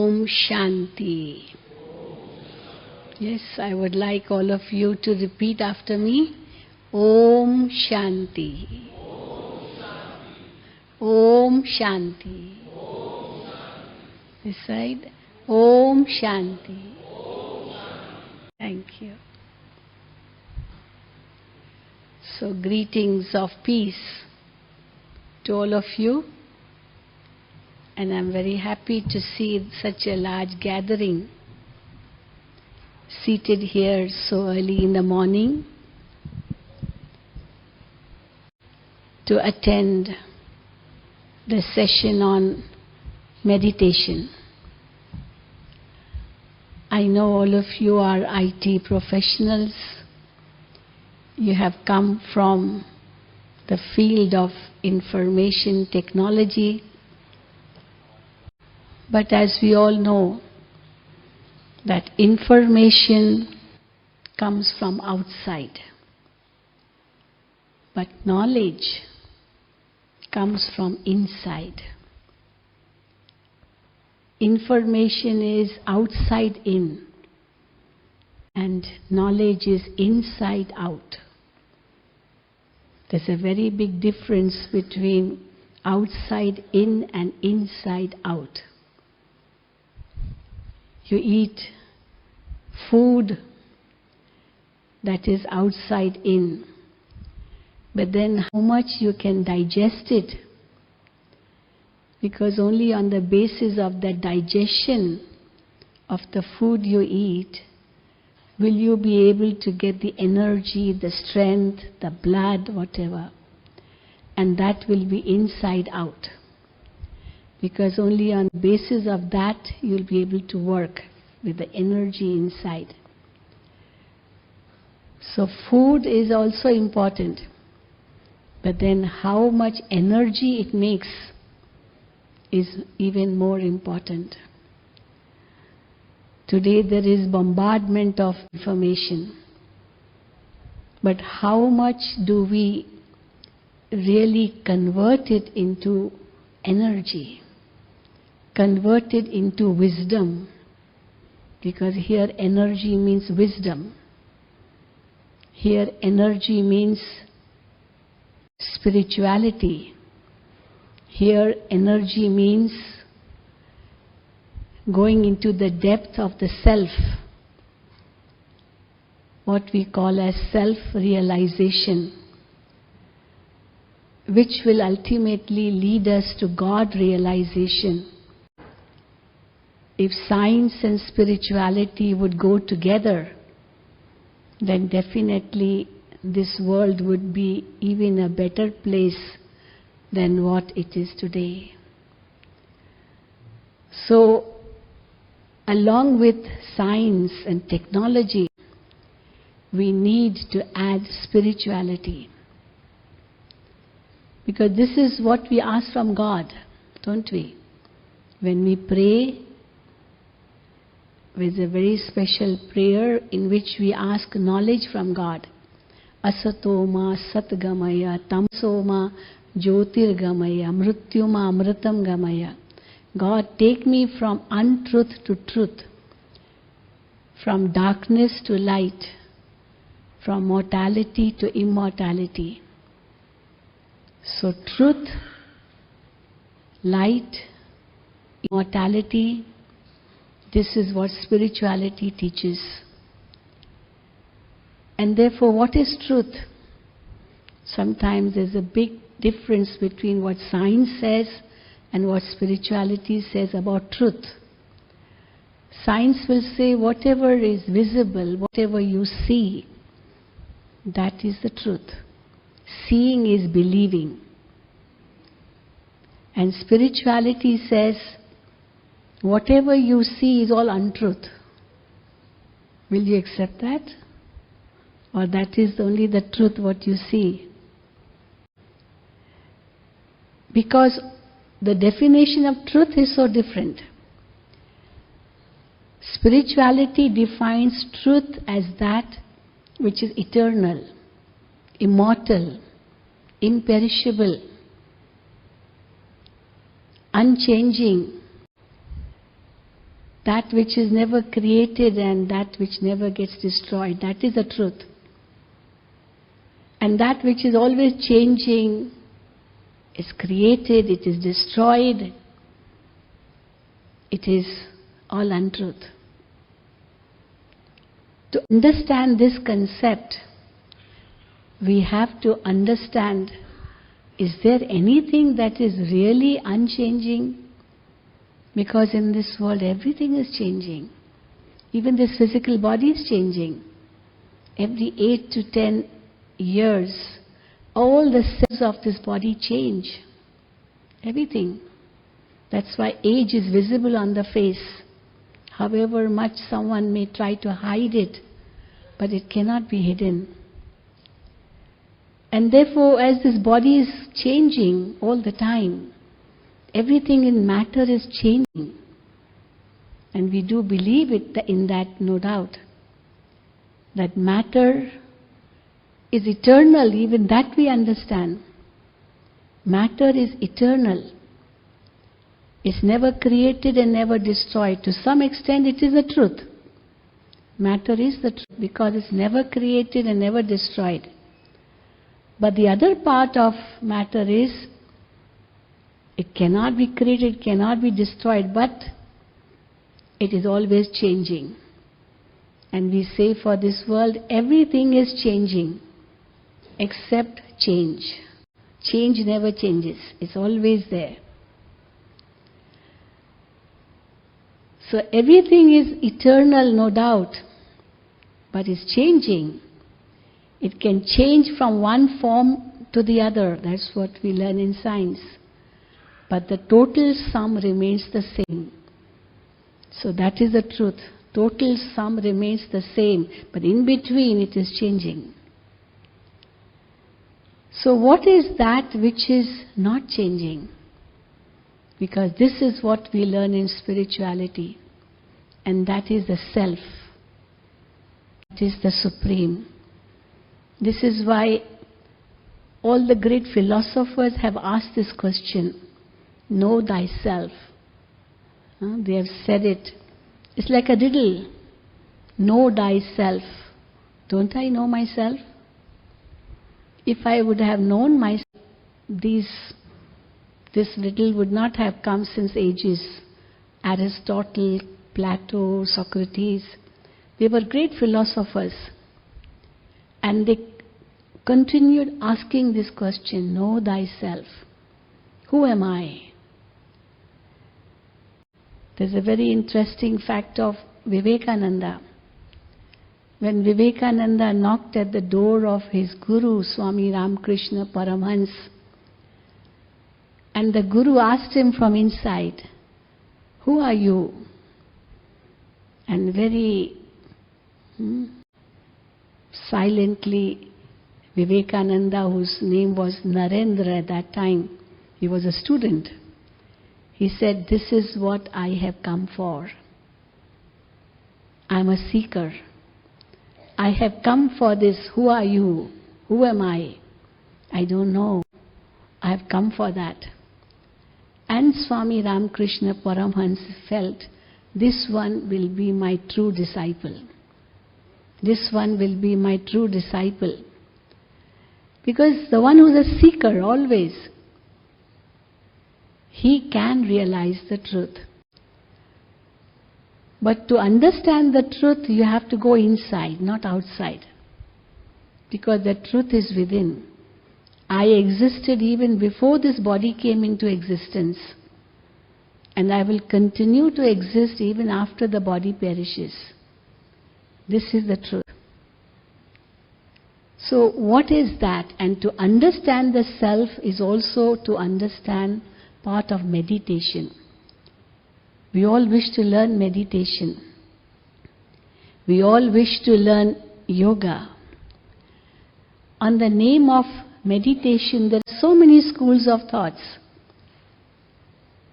Om Shanti. Yes, I would like all of you to repeat after me. Om Shanti. Om Shanti. This side. Om Shanti. Thank you. So, greetings of peace to all of you. And I'm very happy to see such a large gathering seated here so early in the morning to attend the session on meditation. I know all of you are IT professionals. You have come from the field of information technology. But as we all know, that information comes from outside. But knowledge comes from inside. Information is outside in, and knowledge is inside out. There's a very big difference between outside in and inside out. You eat food that is outside in, but then how much you can digest it? Because only on the basis of the digestion of the food you eat will you be able to get the energy, the strength, the blood, whatever. And that will be inside out. Because only on the basis of that you'll be able to work with the energy inside. So food is also important. But then how much energy it makes is even more important. Today there is bombardment of information. But how much do we really convert it into energy? Convert it into wisdom? Because here energy means wisdom. Here energy means spirituality. Here energy means going into the depth of the self, what we call as self-realization, which will ultimately lead us to God realization. If science and spirituality would go together, then definitely this world would be even a better place than what it is today. So, along with science and technology, we need to add spirituality. Because this is what we ask from God, don't we? When we pray, with a very special prayer in which we ask knowledge from God. Asatoma satgamaya, tamsoma jyotirgamaya, mrityuma amritam gamaya. God, take me from untruth to truth, from darkness to light, from mortality to immortality. So truth, light, immortality, this is what spirituality teaches. And therefore, what is truth? Sometimes there's a big difference between what science says and what spirituality says about truth. Science will say whatever is visible, whatever you see, that is the truth. Seeing is believing. And spirituality says whatever you see is all untruth. Will you accept that? Or that is only the truth what you see? Because the definition of truth is so different. Spirituality defines truth as that which is eternal, immortal, imperishable, unchanging. that which is never created and that which never gets destroyed. That is the truth. And that which is always changing is created, it is destroyed. It is all untruth. To understand this concept, we have to understand, is there anything that is really unchanging? Because in this world everything is changing. Even this physical body is changing. Every 8 to 10 years, all the cells of this body change. Everything. That's why age is visible on the face. However much someone may try to hide it, but it cannot be hidden. And therefore, as this body is changing all the time, everything in matter is changing. And we do believe it in that, no doubt. That matter is eternal, even that we understand. Matter is eternal. It's never created and never destroyed. To some extent it is the truth. Matter is the truth because it's never created and never destroyed. But the other part of matter is, it cannot be created, it cannot be destroyed, but it is always changing. And we say for this world, everything is changing except change. Change never changes, it's always there. So everything is eternal, no doubt, but it's changing. It can change from one form to the other. That's what we learn in science. But the total sum remains the same. So that is the truth. Total sum remains the same, but in between it is changing. So what is that which is not changing? Because this is what we learn in spirituality. And that is the self. It is the supreme. This is why all the great philosophers have asked this question, know thyself. They have said it. It's like a riddle. Know thyself. Don't I know myself? If I would have known myself, this riddle would not have come since ages. Aristotle, Plato, Socrates, they were great philosophers. And they continued asking this question, know thyself. Who am I? There's a very interesting fact of Vivekananda. When Vivekananda knocked at the door of his Guru, Swami Ramakrishna Paramhans, and the Guru asked him from inside, who are you? And very silently, Vivekananda, whose name was Narendra at that time, he was a student, he said, this is what I have come for. I am a seeker. I have come for this. Who are you? Who am I? I don't know. I have come for that. And Swami Ramakrishna Paramhans felt, this one will be my true disciple. This one will be my true disciple. Because the one who is a seeker always, he can realize the truth. But to understand the truth, you have to go inside, not outside. Because the truth is within. I existed even before this body came into existence. And I will continue to exist even after the body perishes. This is the truth. So what is that? And to understand the self is also to understand part of meditation. We all wish to learn meditation. We all wish to learn yoga. On the name of meditation, there are so many schools of thoughts.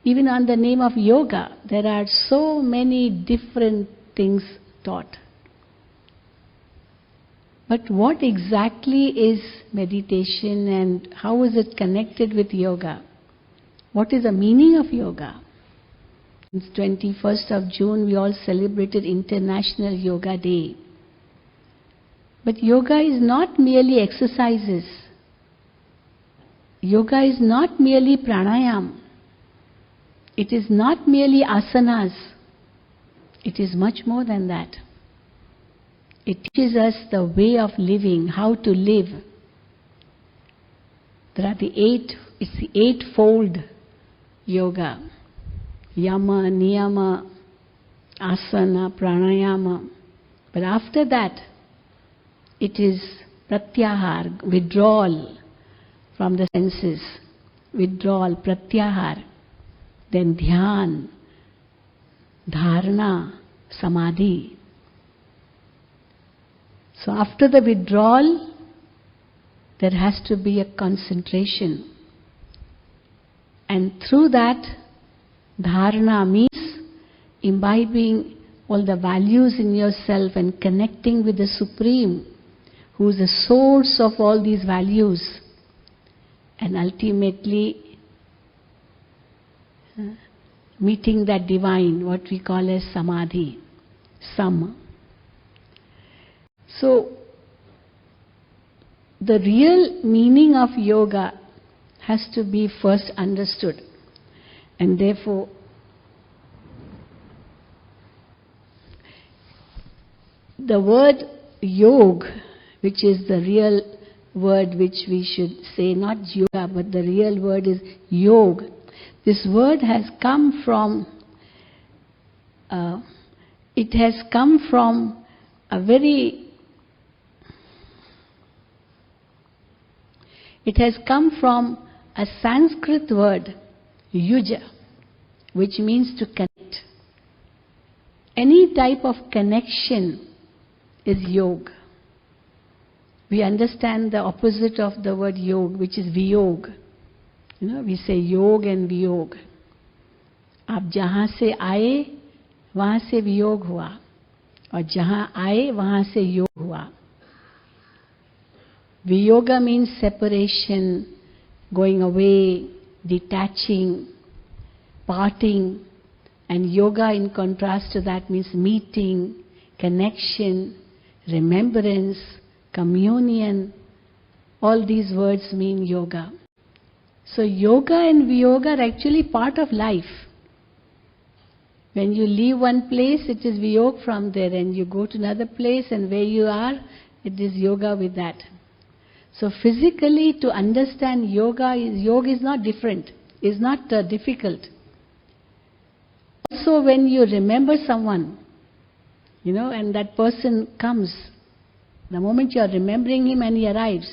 Even on the name of yoga, there are so many different things taught. But what exactly is meditation and how is it connected with yoga? What is the meaning of yoga? On 21st of June, we all celebrated International Yoga Day. But yoga is not merely exercises. Yoga is not merely pranayam. It is not merely asanas. It is much more than that. It teaches us the way of living, how to live. It's the eightfold yoga. Yama, niyama, asana, pranayama. But after that, it is pratyahar, withdrawal from the senses. Withdrawal, pratyahar. Then dhyan, dharana, samadhi. So after the withdrawal, there has to be a concentration. And through that, dharana means imbibing all the values in yourself and connecting with the Supreme, who is the source of all these values. And ultimately, meeting that divine, what we call as samadhi, sama. So, the real meaning of yoga has to be first understood. And therefore, the word yog, which is the real word which we should say, not yoga, but the real word is yog. This word has come from, a Sanskrit word, yuja, which means to connect. Any type of connection is yog. We understand the opposite of the word yog, which is viyog. We say yog and viyog. आप जहाँ से आए वहाँ से वियोग हुआ और जहाँ आए वहाँ से योग हुआ. Viyoga means separation, going away, detaching, parting, and yoga in contrast to that means meeting, connection, remembrance, communion. All these words mean yoga. So yoga and viyoga are actually part of life. When you leave one place, it is viyog from there, and you go to another place, and where you are, it is yoga with that. So physically, to understand yoga is not different, is not difficult. Also, when you remember someone, and that person comes, the moment you are remembering him and he arrives,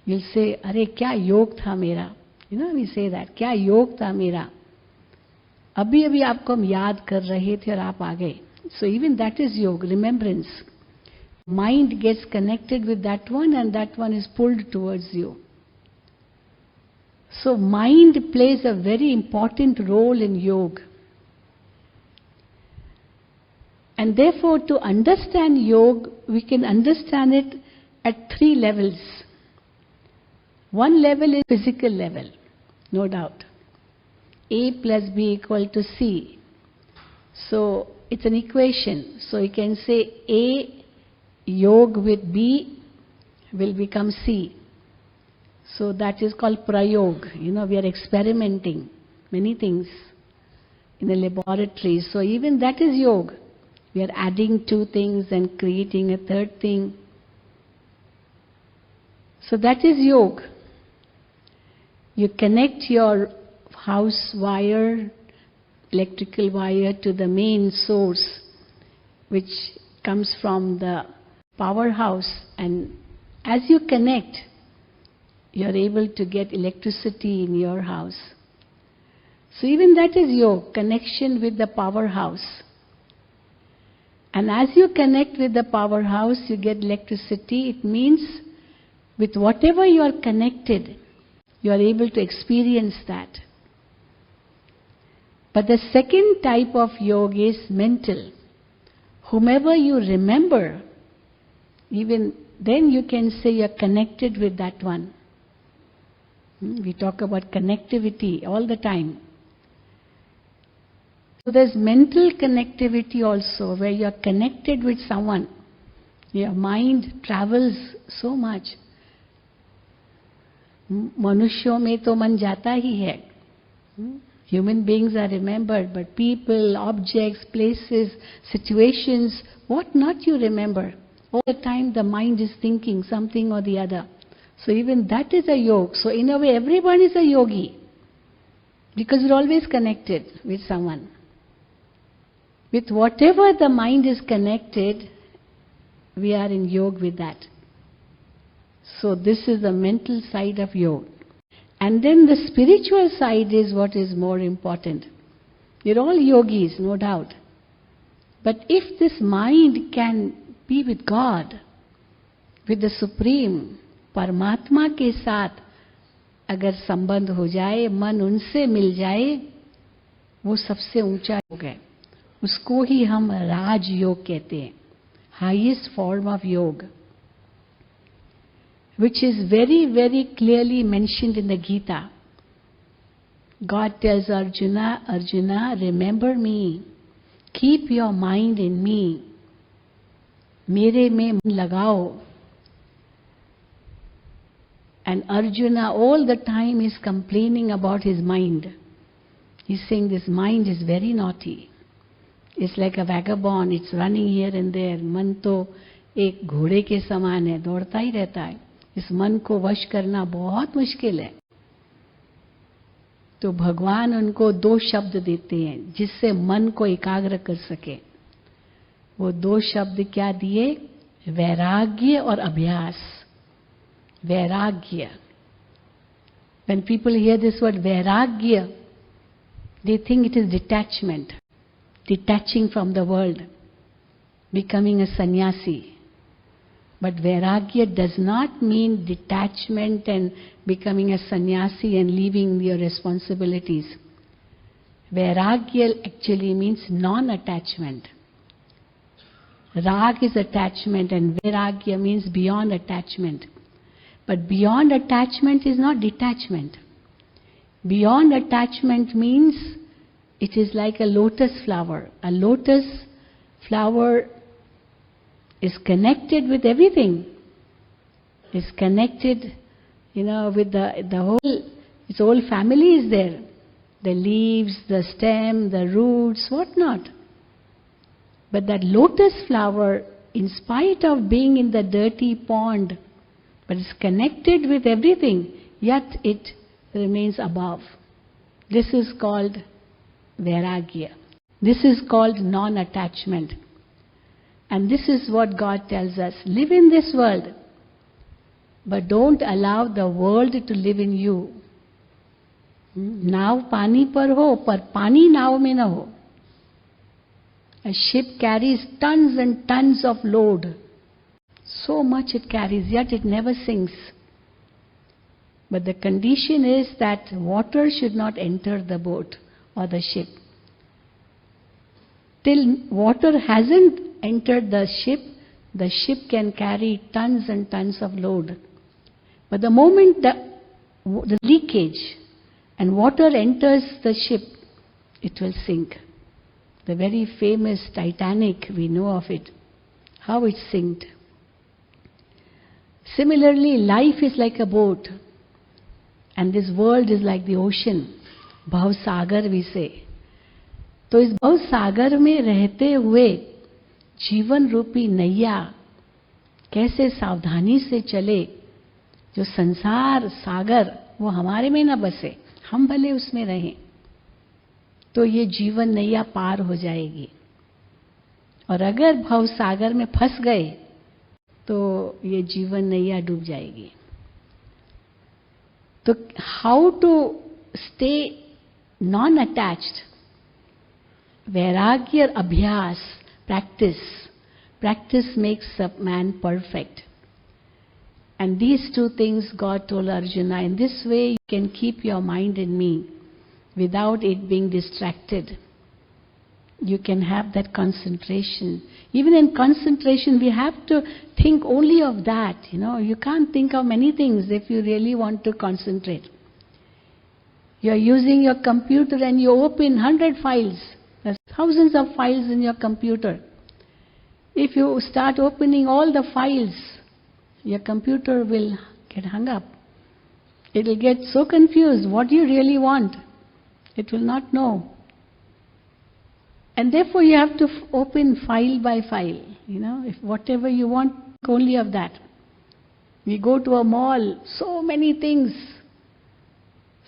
you'll say, "Are kya yog tha mera?" We say that, "Kya yog tha mera?" अभी आपको हम याद कर रहे थे और आप आ गए. So even that is yoga, remembrance. Mind gets connected with that one and that one is pulled towards you. So mind plays a very important role in yoga. And therefore, to understand yoga, we can understand it at three levels. One level is physical level, no doubt. A plus B equal to C. So it's an equation. So you can say A yog with B will become C. So that is called prayog. We are experimenting many things in the laboratory. So even that is yoga. We are adding two things and creating a third thing. So that is yoga. You connect your house wire, electrical wire, to the main source, which comes from the powerhouse, and as you connect, you are able to get electricity in your house. So even that is yoga, connection with the powerhouse. And as you connect with the powerhouse, you get electricity. It means with whatever you are connected, you are able to experience that. But the second type of yoga is mental. Whomever you remember, even then you can say you are connected with that one. We talk about connectivity all the time. So there's mental connectivity also, where you're connected with someone. Your mind travels so much. मनुष्यों में तो मन जाता ही है. Human beings are remembered, but people, objects, places, situations, what not you remember. All the time the mind is thinking something or the other. So even that is a yoga. So in a way everyone is a yogi, because we're always connected with someone. With whatever the mind is connected, we are in yoga with that. So this is the mental side of yoga. And then the spiritual side is what is more important. You're all yogis, no doubt. But if this mind can be with God, with the Supreme, परमात्मा के साथ अगर संबंध हो जाए, मन उनसे मिल जाए, वो सबसे ऊंचा योग है. उसको ही हम राज योग कहते हैं, हाईएस्ट फॉर्म ऑफ योग, which is very, very clearly mentioned in the Gita. God tells Arjuna, Arjuna, remember me, keep your mind in me, मेरे में मन लगाओ. And Arjuna all the time is complaining about his mind. He's saying this mind is very naughty. It's like a vagabond, it's running here and there. मन तो एक घोड़े के समान है, दौड़ता ही रहता है. इस मन को वश करना बहुत मुश्किल है. तो भगवान उनको दो शब्द देते हैं जिससे मन को एकाग्र कर सके. वो दो शब्द क्या दिए? वैराग्य और अभ्यास. वैराग्य. When people hear this word vairagya, they think it is detachment, detaching from the world, becoming a sannyasi. But vairagya does not mean detachment and becoming a sannyasi and leaving your responsibilities. Vairagya actually means non-attachment. Rag is attachment and vairagya means beyond attachment. But beyond attachment is not detachment. Beyond attachment means it is like a lotus flower. A lotus flower is connected with everything. Is connected, with the whole, its whole family is there. The leaves, the stem, the roots, what not. But that lotus flower, in spite of being in the dirty pond, but it's connected with everything, yet it remains above. This is called vairagya. This is called non-attachment. And this is what God tells us. Live in this world, but don't allow the world to live in you. नाव पानी पर हो, पर पानी नाव में न हो. A ship carries tons and tons of load. So much it carries, yet it never sinks. But the condition is that water should not enter the boat or the ship. Till water hasn't entered the ship can carry tons and tons of load. But the moment the leakage and water enters the ship, it will sink. The very famous Titanic, we know of it, how it sinked. Similarly, life is like a boat, and this world is like the ocean. Bhav Sagar we say. तो इस भव सागर में रहते हुए जीवन रूपी नैया कैसे सावधानी से चले, जो संसार सागर वो हमारे में न बसे, हम भले उसमें रहें, तो ये जीवन नैया पार हो जाएगी. और अगर भव सागर में फंस गए तो ये जीवन नैया डूब जाएगी. तो how to stay non attached? वैराग्य अभ्यास, practice makes a man perfect. And these two things God told Arjuna, in this way you can keep your mind in me without it being distracted. You can have that concentration. Even in concentration, we have to think only of that. You can't think of many things if you really want to concentrate. You are using your computer and you open 100 files. There's thousands of files in your computer. If you start opening all the files, your computer will get hung up. It will get so confused. What do you really want? It will not know. And therefore you have to open file by file. If whatever you want, only of that. We go to a mall, so many things.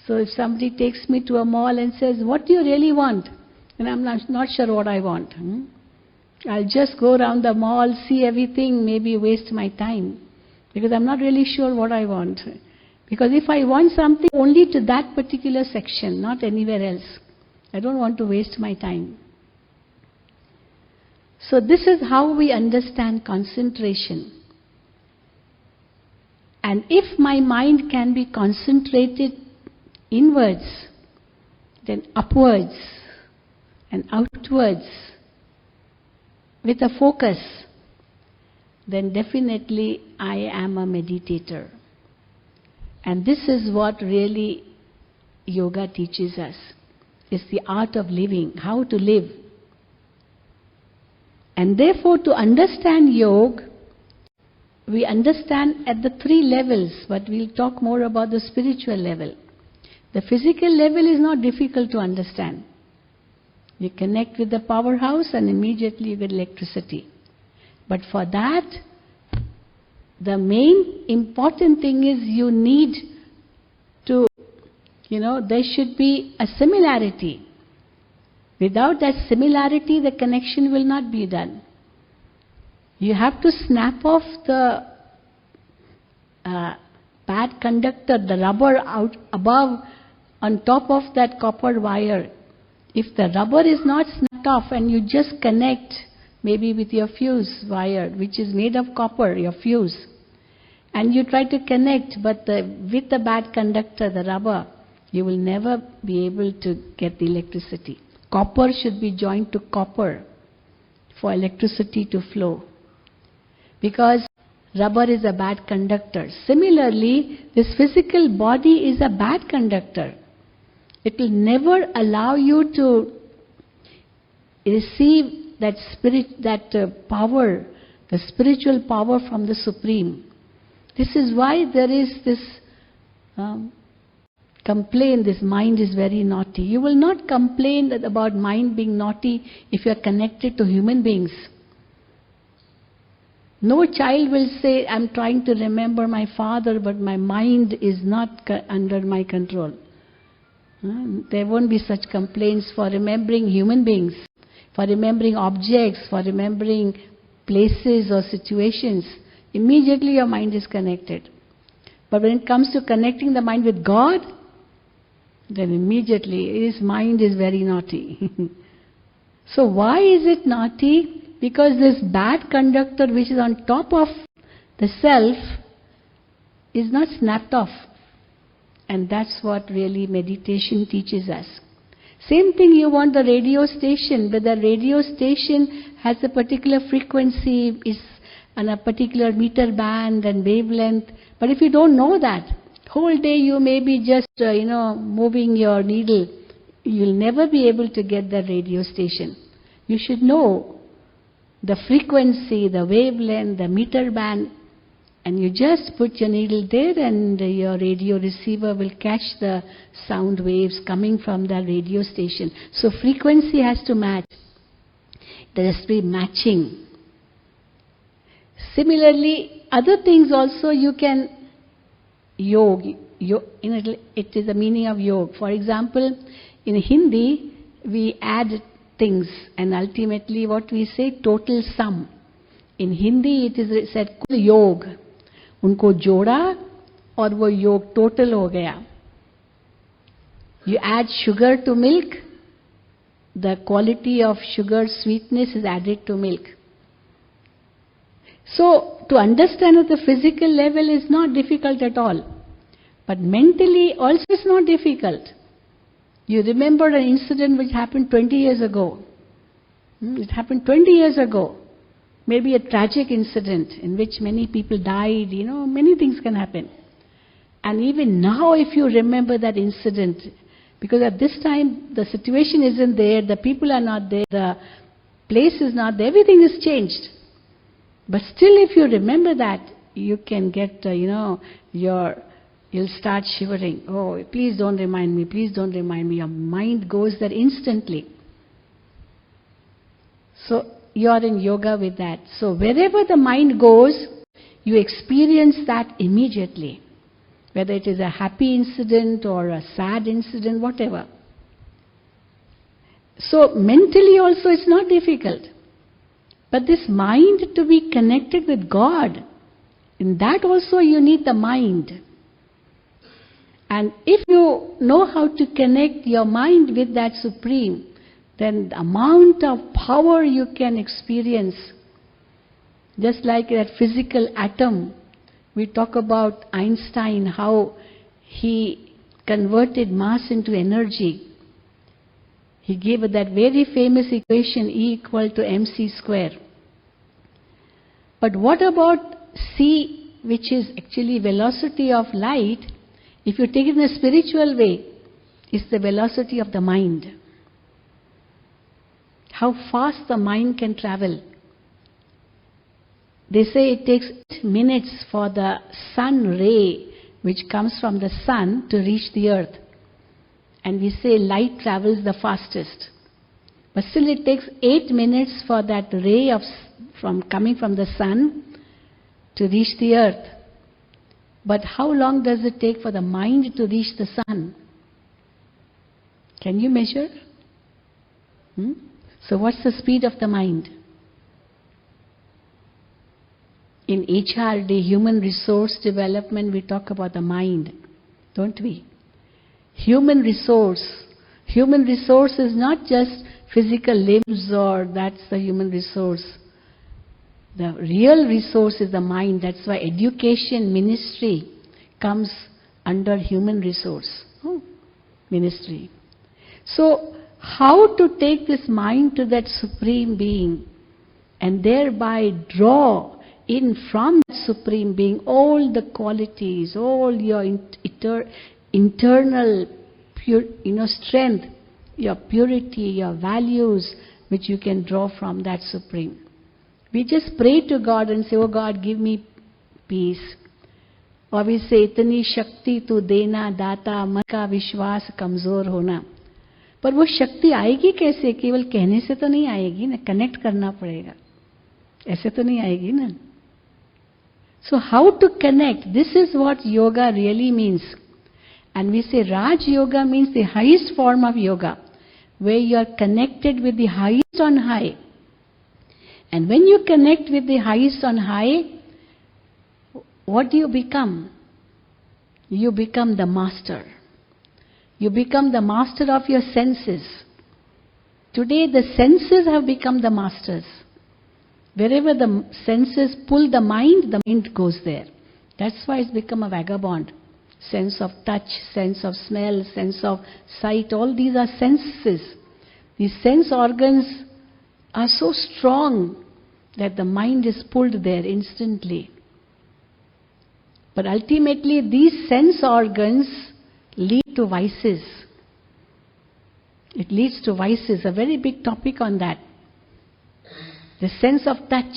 So if somebody takes me to a mall and says, what do you really want? And I'm not sure what I want. I'll just go around the mall, see everything, maybe waste my time. Because I'm not really sure what I want. Because if I want something, only to that particular section, not anywhere else. I don't want to waste my time. So this is how we understand concentration. And if my mind can be concentrated inwards, then upwards and outwards with a focus, then definitely I am a meditator. And this is what really yoga teaches us. It's the art of living, how to live. And therefore to understand yoga, we understand at the three levels, but we'll talk more about the spiritual level. The physical level is not difficult to understand. You connect with the powerhouse and immediately you get electricity. But for that, the main important thing is you need to, there should be a similarity. Without that similarity, the connection will not be done. You have to snap off the bad conductor, the rubber out above, on top of that copper wire. If the rubber is not snapped off and you just connect, maybe with your fuse wire, which is made of copper, your fuse, and you try to connect, but with the bad conductor, the rubber, you will never be able to get the electricity. Copper should be joined to copper for electricity to flow. Because rubber is a bad conductor. Similarly, this physical body is a bad conductor. It will never allow you to receive that power, the spiritual power from the Supreme. This is why there is this complaint, this mind is very naughty. You will not complain about mind being naughty if you are connected to human beings. No child will say, I'm trying to remember my father, but my mind is not under my control. There won't be such complaints for remembering human beings, for remembering objects, for remembering places or situations. Immediately your mind is connected. But when it comes to connecting the mind with God, then immediately his mind is very naughty. So why is it naughty? Because this bad conductor which is on top of the self is not snapped off. And that's what really meditation teaches us. Same thing, you want the radio station, but the radio station has a particular frequency, is on a particular meter band and wavelength. But if you don't know that, whole day you may be just, moving your needle, you'll never be able to get the radio station. You should know the frequency, the wavelength, the meter band, and you just put your needle there and your radio receiver will catch the sound waves coming from the radio station. So frequency has to match. There has to be matching. Similarly, other things also you can yoga. It is the meaning of yoga. For example, in Hindi, we add things and ultimately what we say, total sum. In Hindi it is said योग. उनको जोड़ा और वो योग total हो गया. You add sugar to milk, the quality of sugar sweetness is added to milk. So to understand at the physical level is not difficult at all. But mentally also it's not difficult. You remember an incident which happened 20 years ago. It happened 20 years ago. Maybe a tragic incident in which many people died, many things can happen. And even now if you remember that incident, Because at this time, the situation isn't there, the people are not there, the place is not there, everything is changed. But still, if you remember that, you can get, you'll start shivering. Oh, please don't remind me, please don't remind me. Your mind goes there instantly. So, you are in yoga with that. So, wherever the mind goes, you experience that immediately. Whether it is a happy incident or a sad incident, whatever. So, mentally also it's not difficult. But this mind to be connected with God, in that also you need the mind. And if you know how to connect your mind with that Supreme, then the amount of power you can experience, just like that physical atom, we talk about Einstein, how he converted mass into energy. He gave that very famous equation E equal to mc square. But what about c, which is actually velocity of light, if you take it in a spiritual way, is the velocity of the mind. How fast the mind can travel. They say it takes 8 minutes for the sun ray, which comes from the sun, to reach the earth. And we say light travels the fastest. But still it takes 8 minutes for that ray coming from the sun to reach the earth. But how long does it take for the mind to reach the sun? Can you measure? So what's the speed of the mind? In HRD, Human Resource Development, we talk about the mind, don't we? Human resource. Human resource is not just physical limbs or that's the human resource. The real resource is the mind. That's why education ministry comes under human resource ministry. So, how to take this mind to that Supreme Being and thereby draw in from that Supreme Being all the qualities, all your internal strength, your purity, your values, which you can draw from that Supreme. We just pray to God and say, oh God, give me peace. Or we say, itani shakti tu dena data, मन का विश्वास कमजोर होना. पर वो शक्ति आएगी कैसे? केवल कहने से तो नहीं आएगी ना, कनेक्ट करना पड़ेगा. ऐसे तो नहीं आएगी ना. So how to connect? This is what yoga really means. And we say Raj Yoga means the highest form of yoga, where you are connected with the highest on high. And when you connect with the highest on high, what do you become? You become the master. You become the master of your senses. Today the senses have become the masters. Wherever the senses pull the mind goes there. That's why it's become a vagabond. Sense of touch, sense of smell, sense of sight, all these are senses. These sense organs are so strong that the mind is pulled there instantly. But ultimately these sense organs lead to vices. It leads to vices, a very big topic on that. The sense of touch.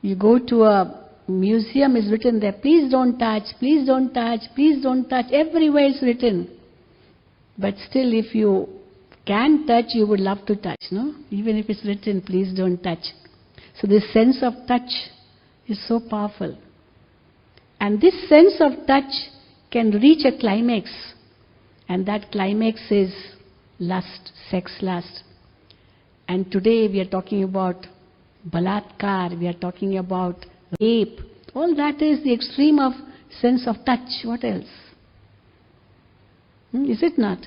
You go to a museum, is written there, please don't touch, please don't touch, please don't touch. Everywhere it's written. But still, if you can touch, you would love to touch, no? Even if it's written, please don't touch. So this sense of touch is so powerful. And this sense of touch can reach a climax. And that climax is lust, sex lust. And today we are talking about balatkar, we are talking about rape. All that is the extreme of sense of touch. What else? Is it not?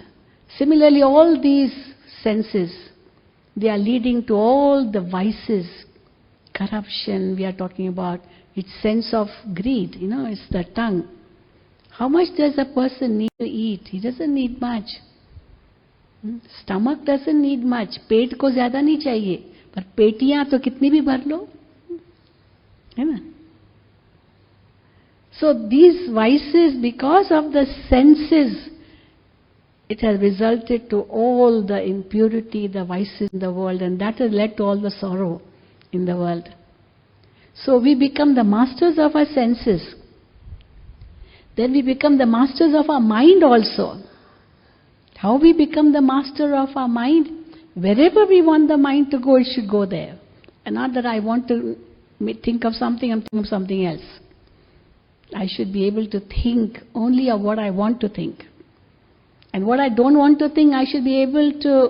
Similarly, all these senses, they are leading to all the vices. Corruption, we are talking about. It's sense of greed, it's the tongue. How much does a person need to eat? He doesn't need much. Stomach doesn't need much. पेट को ज़्यादा नहीं चाहिए, पर पेटियां तो कितनी भी भर लो, है ना? So these vices, because of the senses, it has resulted to all the impurity, the vices in the world, and that has led to all the sorrow in the world. So we become the masters of our senses. Then we become the masters of our mind also. How we become the master of our mind? Wherever we want the mind to go, it should go there. And not that I want to think of something, I'm thinking of something else. I should be able to think only of what I want to think. And what I don't want to think, I should be able to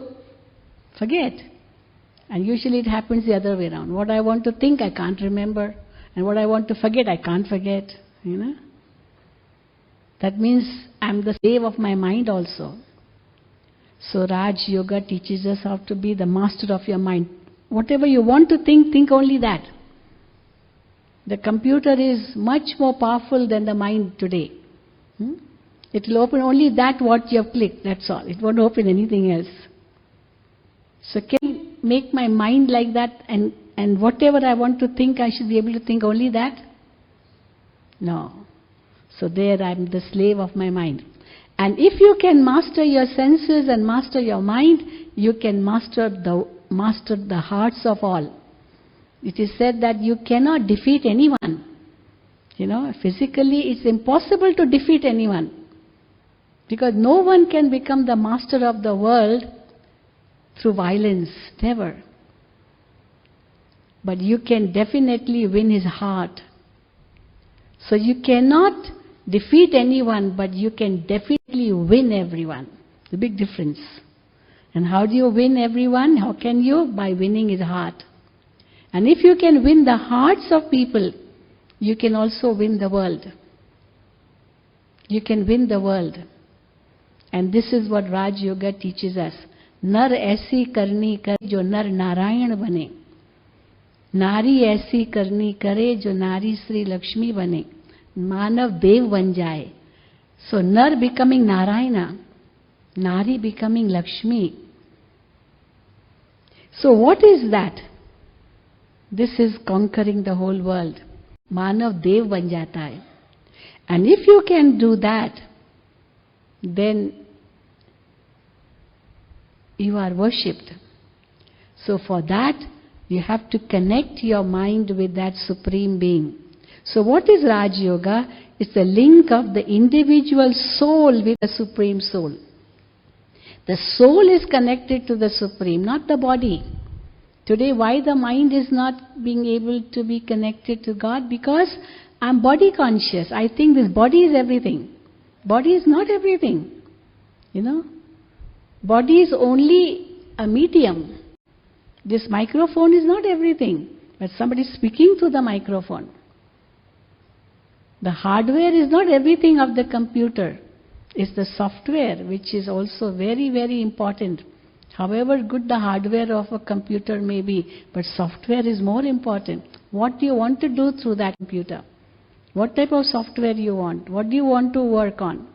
forget. And usually it happens the other way around. What I want to think, I can't remember. And what I want to forget, I can't forget. You know? That means I'm the slave of my mind also. So Raj Yoga teaches us how to be the master of your mind. Whatever you want to think, think only that. The computer is much more powerful than the mind today. It will open only that what you have clicked, that's all. It won't open anything else. So can I make my mind like that, and whatever I want to think, I should be able to think only that? No. So there I am the slave of my mind. And if you can master your senses and master your mind, you can master the hearts of all. It is said that you cannot defeat anyone. You know, physically it's impossible to defeat anyone. Because no one can become the master of the world through violence. Never. But you can definitely win his heart. So you cannot defeat anyone, but you can definitely win everyone. The big difference. And how do you win everyone? How can you? By winning his heart. And if you can win the hearts of people, you can also win the world. You can win the world. And this is what Raj Yoga teaches us. Nar aisi karni kare jo nar Narayan bane. Nari aisi karni kare jo Nari Sri Lakshmi bane. Manav Dev ban jaye. So Nar becoming Narayana, Nari becoming Lakshmi. So what is that? This is conquering the whole world. Manav Dev ban jata hai. And if you can do that, then you are worshipped. So for that, you have to connect your mind with that Supreme Being. So what is Raj Yoga? It's the link of the individual soul with the Supreme Soul. The soul is connected to the Supreme, not the body. Today, why the mind is not being able to be connected to God? Because I'm body conscious. I think this body is everything. Body is not everything. You know? Body is only a medium. This microphone is not everything. But somebody is speaking through the microphone. The hardware is not everything of the computer. It's the software which is also very, very important. However good the hardware of a computer may be, but software is more important. What do you want to do through that computer? What type of software you want? What do you want to work on?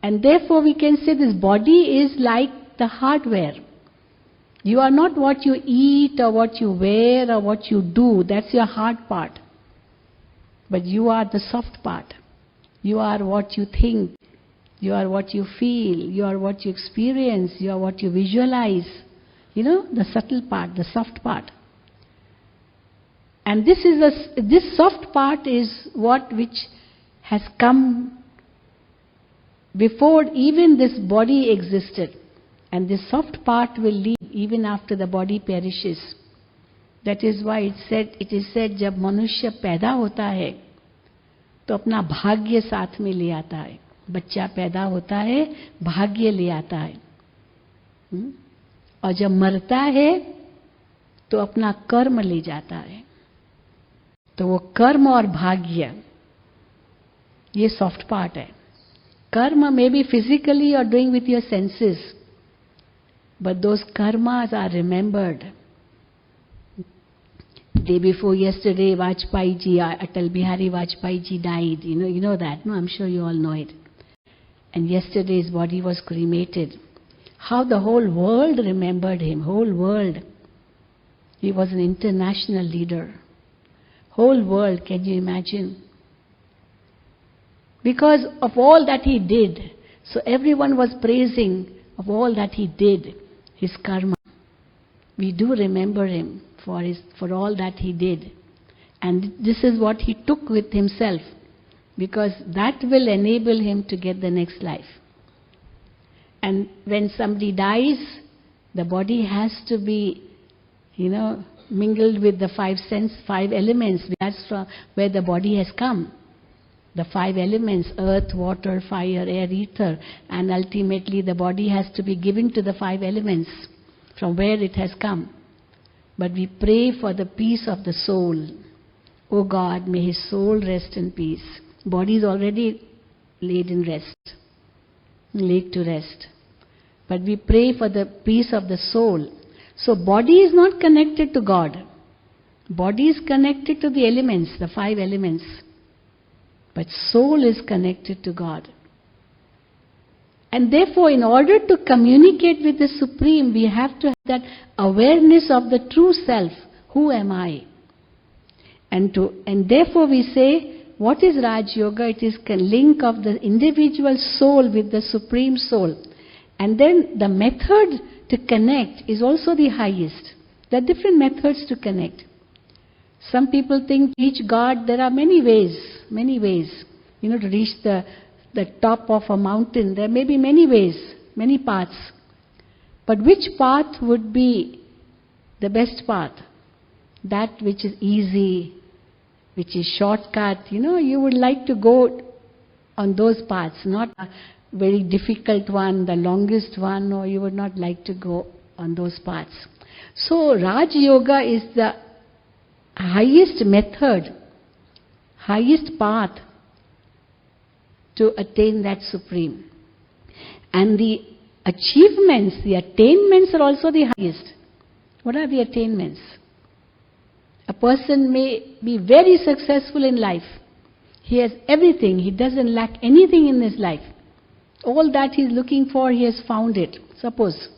And therefore we can say this body is like the hardware. You are not what you eat or what you wear or what you do. That's your hard part. But you are the soft part. You are what you think. You are what you feel. You are what you experience. You are what you visualize. You know, the subtle part, the soft part. And this soft part is which has come before even this body existed. And this soft part will live even after the body perishes. That is why it is said, जब मनुष्य पैदा होता है, तो अपना भाग्य साथ में ले आता है. बच्चा पैदा होता है, भाग्य ले आता है. और जब मरता है, तो अपना कर्म ले जाता है. तो वो कर्म और भाग्य, ये सॉफ्ट पार्ट है. कर्म may be physically or doing with your senses, but those karmas are remembered. Day before yesterday, Vajpayee ji, Atal Bihari Vajpayee ji died. You know that, no? I'm sure you all know it. And yesterday his body was cremated. How the whole world remembered him, whole world. He was an international leader. Whole world, can you imagine? Because of all that he did. So everyone was praising of all that he did, his karma. We do remember him for all that he did. And this is what he took with himself, because that will enable him to get the next life. And when somebody dies, the body has to be, mingled with the five elements. That's from where the body has come. The 5 elements: earth, water, fire, air, ether. And ultimately the body has to be given to the 5 elements from where it has come. But we pray for the peace of the soul. Oh God, may his soul rest in peace. Body is already laid to rest. But we pray for the peace of the soul. So body is not connected to God. Body is connected to the elements, the 5 elements. But soul is connected to God. And therefore, in order to communicate with the Supreme, we have to have that awareness of the true self. Who am I? And therefore we say, what is Raj Yoga? It is a link of the individual soul with the Supreme Soul. And then the method to connect is also the highest. There are different methods to connect. Some people think to reach God, there are many ways. To reach the top of a mountain, there may be many ways, many paths. But which path would be the best path? That which is easy, which is shortcut. You would like to go on those paths, not a very difficult one, the longest one, or you would not like to go on those paths. So Raj Yoga is the highest method, highest path to attain that Supreme. And the achievements, the attainments are also the highest. What are the attainments? A person may be very successful in life. He has everything. He doesn't lack anything in his life. All that he's looking for, he has found it, suppose.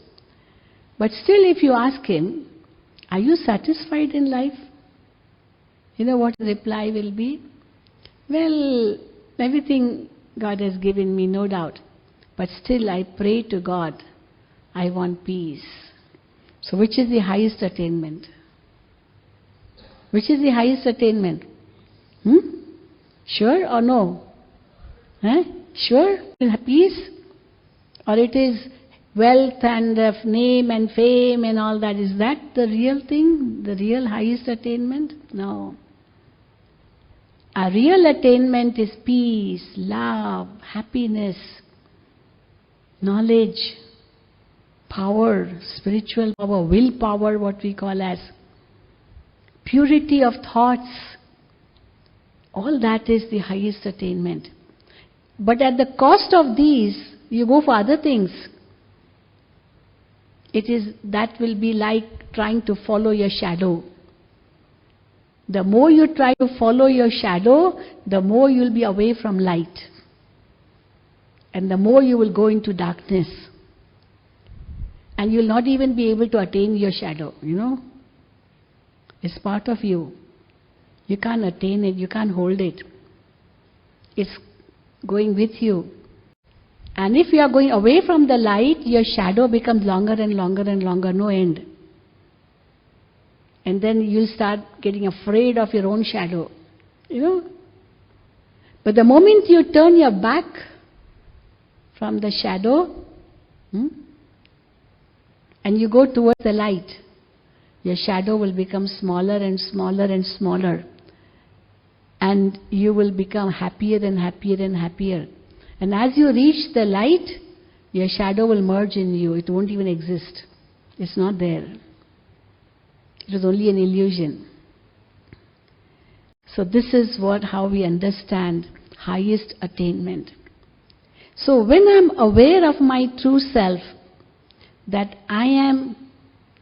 But still, if you ask him, are you satisfied in life? You know what the reply will be? Well, everything God has given me, no doubt. But still I pray to God, I want peace. So which is the highest attainment? Which is the highest attainment? Sure or no? Sure? Peace? Or it is wealth and name and fame and all that? Is that the real thing? The real highest attainment? No. A real attainment is peace, love, happiness, knowledge, power, spiritual power, willpower, what we call as purity of thoughts. All that is the highest attainment. But at the cost of these, you go for other things. That will be like trying to follow your shadow. The more you try to follow your shadow, the more you will be away from light. And the more you will go into darkness. And you will not even be able to attain your shadow, It's part of you. You can't attain it, you can't hold it. It's going with you. And if you are going away from the light, your shadow becomes longer and longer and longer, no end. And then you'll start getting afraid of your own shadow, But the moment you turn your back from the shadow, and you go towards the light, your shadow will become smaller and smaller and smaller. And you will become happier and happier and happier. And as you reach the light, your shadow will merge in you. It won't even exist. It's not there. It was only an illusion. So this is how we understand highest attainment. So when I'm aware of my true self, that I am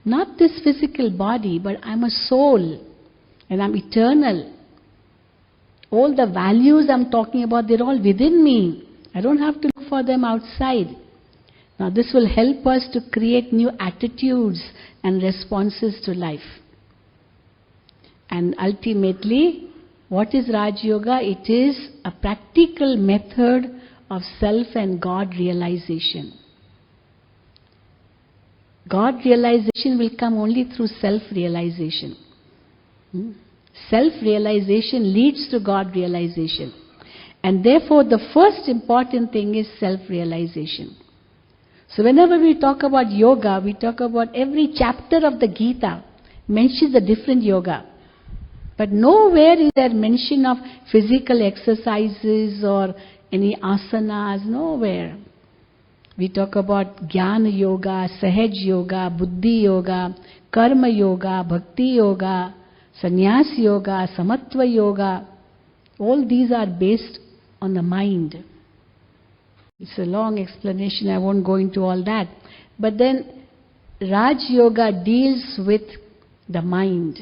not this physical body, but I'm a soul, and I'm eternal. All the values I'm talking about, they're all within me. I don't have to look for them outside. Now this will help us to create new attitudes and responses to life. And ultimately, what is Raj Yoga? It is a practical method of self and God realization. God realization will come only through self-realization. Self-realization leads to God realization. And therefore, the first important thing is self-realization. So whenever we talk about yoga, we talk about every chapter of the Gita mentions a different yoga. But nowhere is there mention of physical exercises or any asanas, nowhere. We talk about Jnana Yoga, Sahaj Yoga, Buddhi Yoga, Karma Yoga, Bhakti Yoga, Sannyas Yoga, Samatva Yoga. All these are based on the mind. It's a long explanation, I won't go into all that. But then Raj Yoga deals with the mind,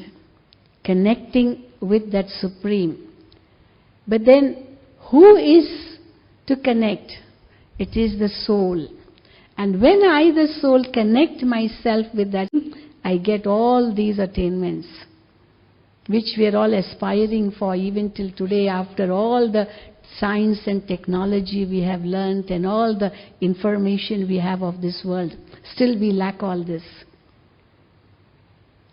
connecting with that Supreme. But then who is to connect? It is the soul. And when I, the soul, connect myself with that, I get all these attainments, which we are all aspiring for even till today, after all the science and technology we have learnt and all the information we have of this world. Still we lack all this.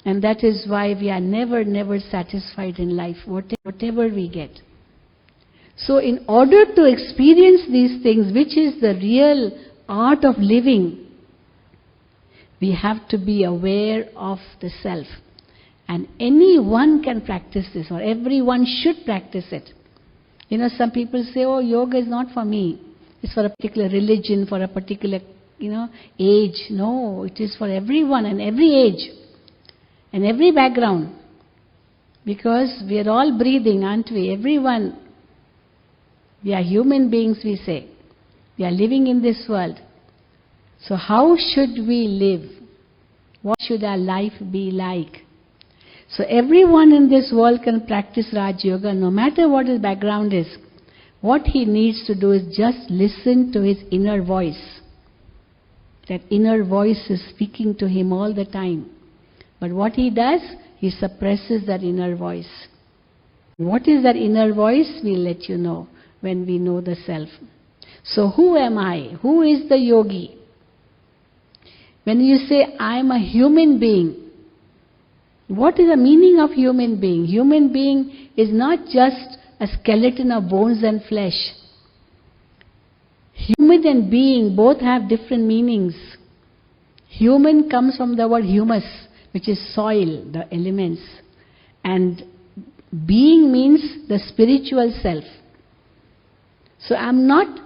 And that is why we are never satisfied in life, whatever we get. So in order to experience these things, which is the real art of living, we have to be aware of the self. And anyone can practice this, or everyone should practice it. You know, some people say, oh, yoga is not for me. It's for a particular religion, for a particular, age. No, it is for everyone and every age and every background. Because we are all breathing, aren't we? Everyone. We are human beings, we say. We are living in this world. So how should we live? What should our life be like? So everyone in this world can practice Raj Yoga, no matter what his background is. What he needs to do is just listen to his inner voice. That inner voice is speaking to him all the time. But what he does, he suppresses that inner voice. What is that inner voice? We'll let you know when we know the self. So who am I? Who is the yogi? When you say, I am a human being, what is the meaning of human being? Human being is not just a skeleton of bones and flesh. Human and being both have different meanings. Human comes from the word humus, which is soil, the elements. And being means the spiritual self. So I'm not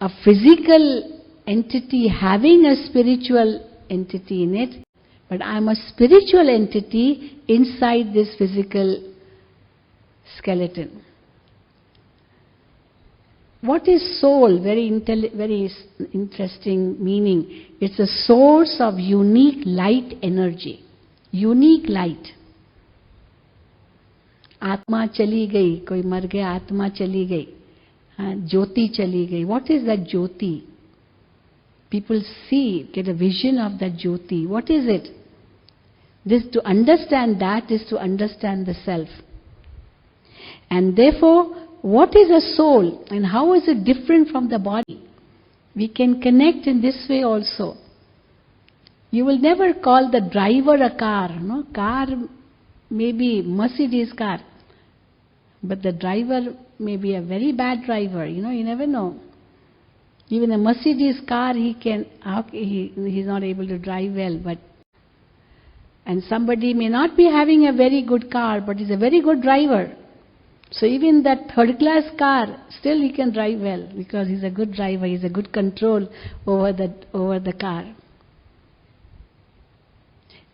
a physical entity having a spiritual entity in it, but I'm a spiritual entity inside this physical skeleton. What is soul? Very interesting meaning. It's a source of unique light energy. Unique light. Atma chali gayi. Koi mar gaya, Atma chali gayi. Jyoti chali gayi. What is that Jyoti? People get a vision of that Jyoti. What is it? To understand that is to understand the self. And therefore, what is a soul and how is it different from the body? We can connect in this way also. You will never call the driver a car. No? Car may be Mercedes car. But the driver may be a very bad driver. You never know. Even a Mercedes car, he's not able to drive well. And somebody may not be having a very good car, but is a very good driver. So even that third class car, still he can drive well because he's a good driver, he's a good control over the car.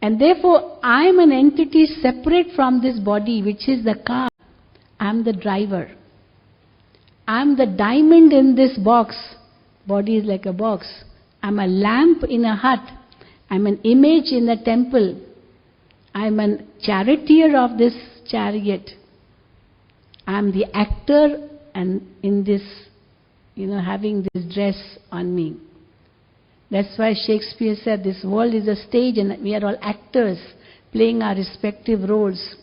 And therefore, I am an entity separate from this body, which is the car. I am the driver. I am the diamond in this box. Body is like a box. I am a lamp in a hut. I am an image in a temple. I am a charioteer of this chariot. I am the actor and in this, having this dress on me. That's why Shakespeare said this world is a stage and we are all actors playing our respective roles.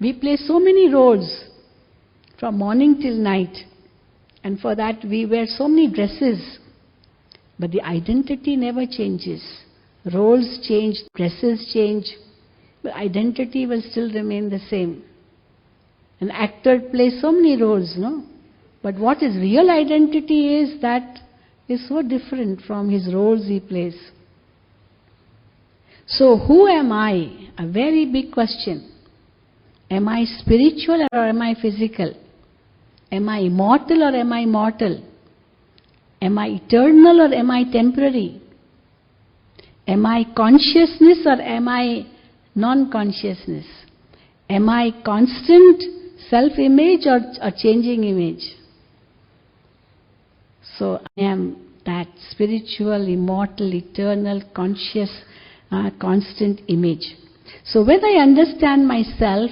We play so many roles from morning till night. And for that we wear so many dresses. But the identity never changes. Roles change, dresses change, but identity will still remain the same. An actor plays so many roles, no? But what his real identity is, that is so different from his roles he plays. So who am I? A very big question. Am I spiritual or am I physical? Am I immortal or am I mortal? Am I eternal or am I temporary? Am I consciousness or am I non-consciousness? Am I constant self-image or a changing image? So I am that spiritual, immortal, eternal, conscious, constant image. So when I understand myself,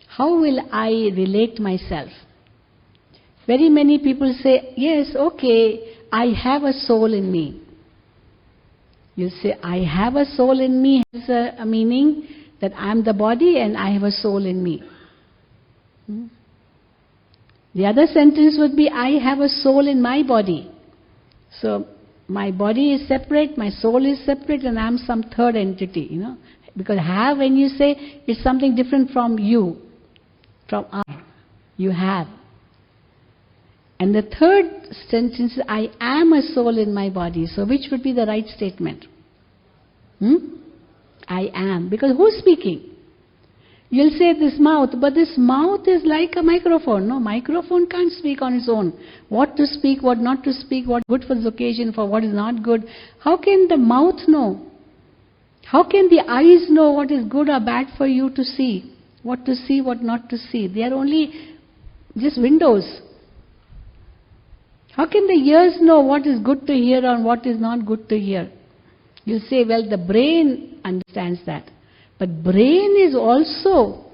how will I relate myself? Very many people say, yes, okay, I have a soul in me. You say, I have a soul in me has a meaning that I am the body and I have a soul in me. The other sentence would be, I have a soul in my body. So my body is separate, my soul is separate, and I am some third entity, Because have, when you say, it's something different from you, from I. You have. And the third sentence is, I am a soul in my body. So which would be the right statement? I am. Because who's speaking? You'll say this mouth, but this mouth is like a microphone. No, microphone can't speak on its own. What to speak, what not to speak, what good for this occasion, for what is not good. How can the mouth know? How can the eyes know what is good or bad for you to see? What to see, what not to see? They are only just windows. How can the ears know what is good to hear and what is not good to hear? You say, well, the brain understands that. But brain is also,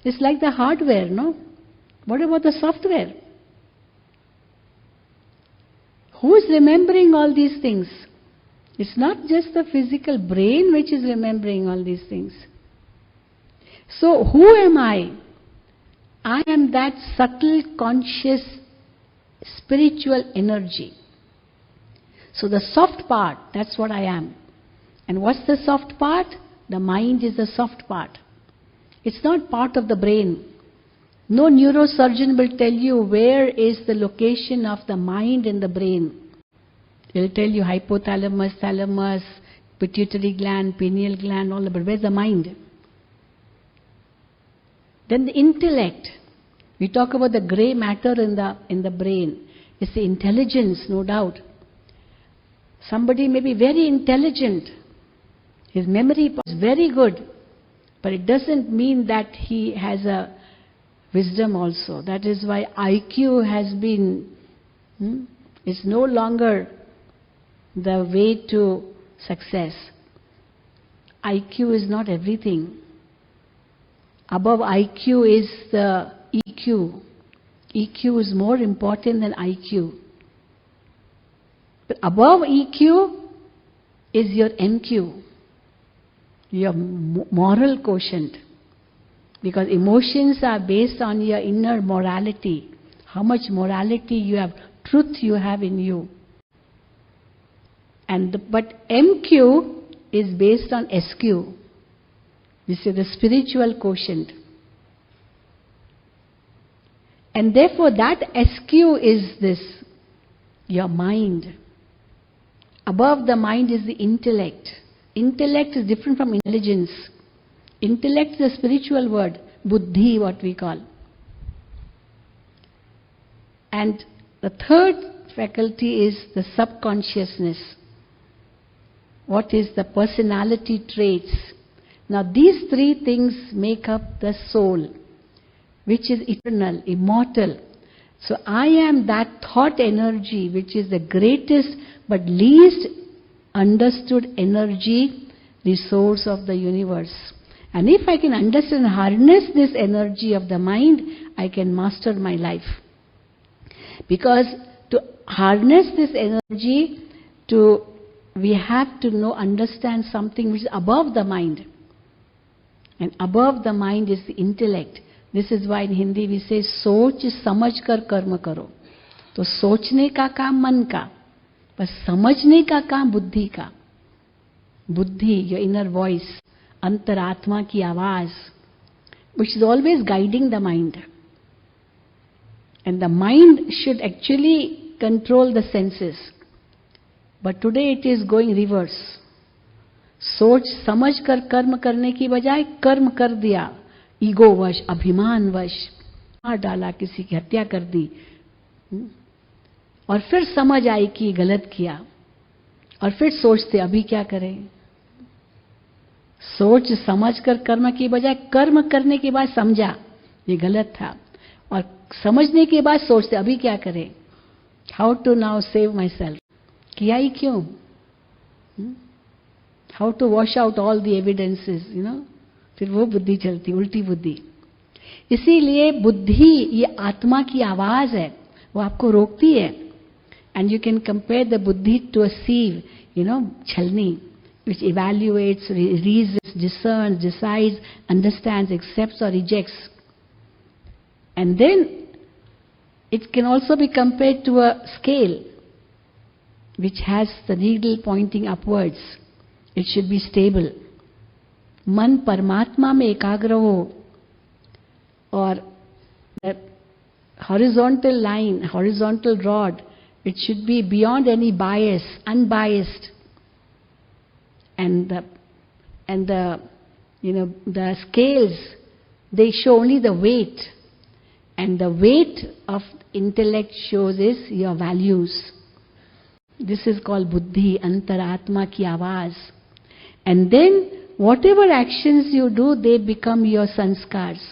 it's like the hardware, no? What about the software? Who is remembering all these things? It's not just the physical brain which is remembering all these things. So who am I? I am that subtle, conscious, spiritual energy. So the soft part, that's what I am. And what's the soft part? The mind is the soft part. It's not part of the brain. No neurosurgeon will tell you where is the location of the mind in the brain. He'll tell you hypothalamus, thalamus, pituitary gland, pineal gland, all that. But where's the mind? Then the intellect. We talk about the grey matter in the brain. It's the intelligence, no doubt. Somebody may be very intelligent. His memory is very good. But it doesn't mean that he has a wisdom also. That is why IQ has been, it's no longer the way to success. IQ is not everything. Above IQ is the EQ. EQ is more important than IQ. But above EQ is your MQ, your moral quotient. Because emotions are based on your inner morality. How much morality you have, truth you have in you. But MQ is based on SQ. This is the spiritual quotient. And therefore that SQ is this, your mind. Above the mind is the intellect. Intellect is different from intelligence. Intellect is a spiritual word, buddhi, what we call. And the third faculty is the subconsciousness. What is the personality traits? Now these three things make up the soul, which is eternal, immortal. So I am that thought energy which is the greatest but least understood energy resource of the universe. And if I can understand and harness this energy of the mind, I can master my life. Because to harness this energy, we have to understand something which is above the mind. And above the mind is the intellect. This is why in Hindi we say, soch samajh kar karma karo. तो सोचने का काम मन का, पर समझने का काम बुद्धि का. बुद्धि, योर इनर वॉइस, अंतरात्मा की आवाज, which is always guiding the mind. And the mind should actually control the senses. But today it is going reverse. सोच समझ कर कर्म करने की बजाय कर्म कर दिया, ईगो वश, अभिमान वश, मार डाला, किसी की हत्या कर दी, और फिर समझ आई कि गलत किया, और फिर सोचते अभी क्या करें. सोच समझ कर कर्म की बजाय कर्म करने के बाद समझा ये गलत था, और समझने के बाद सोचते अभी क्या करें, how to now save myself. किया ही क्यों? How to wash out all the evidences, फिर वो बुद्धि चलती, उल्टी बुद्धि. इसीलिए बुद्धि ये आत्मा की आवाज है, वो आपको रोकती है. And you can compare the बुद्धि टू अ सीव, छलनी, which evaluates, reasons, discerns, decides, understands, accepts or rejects. And then it can also be compared to a scale which has the needle pointing upwards. It should be stable. मन परमात्मा में एकाग्र हो, और the horizontal line, horizontal rod, it should be beyond any bias, unbiased. And the scales, they show only the weight, and the weight of intellect shows is your values. This is called buddhi, antaratma ki awaaz. And then whatever actions you do, they become your sanskars,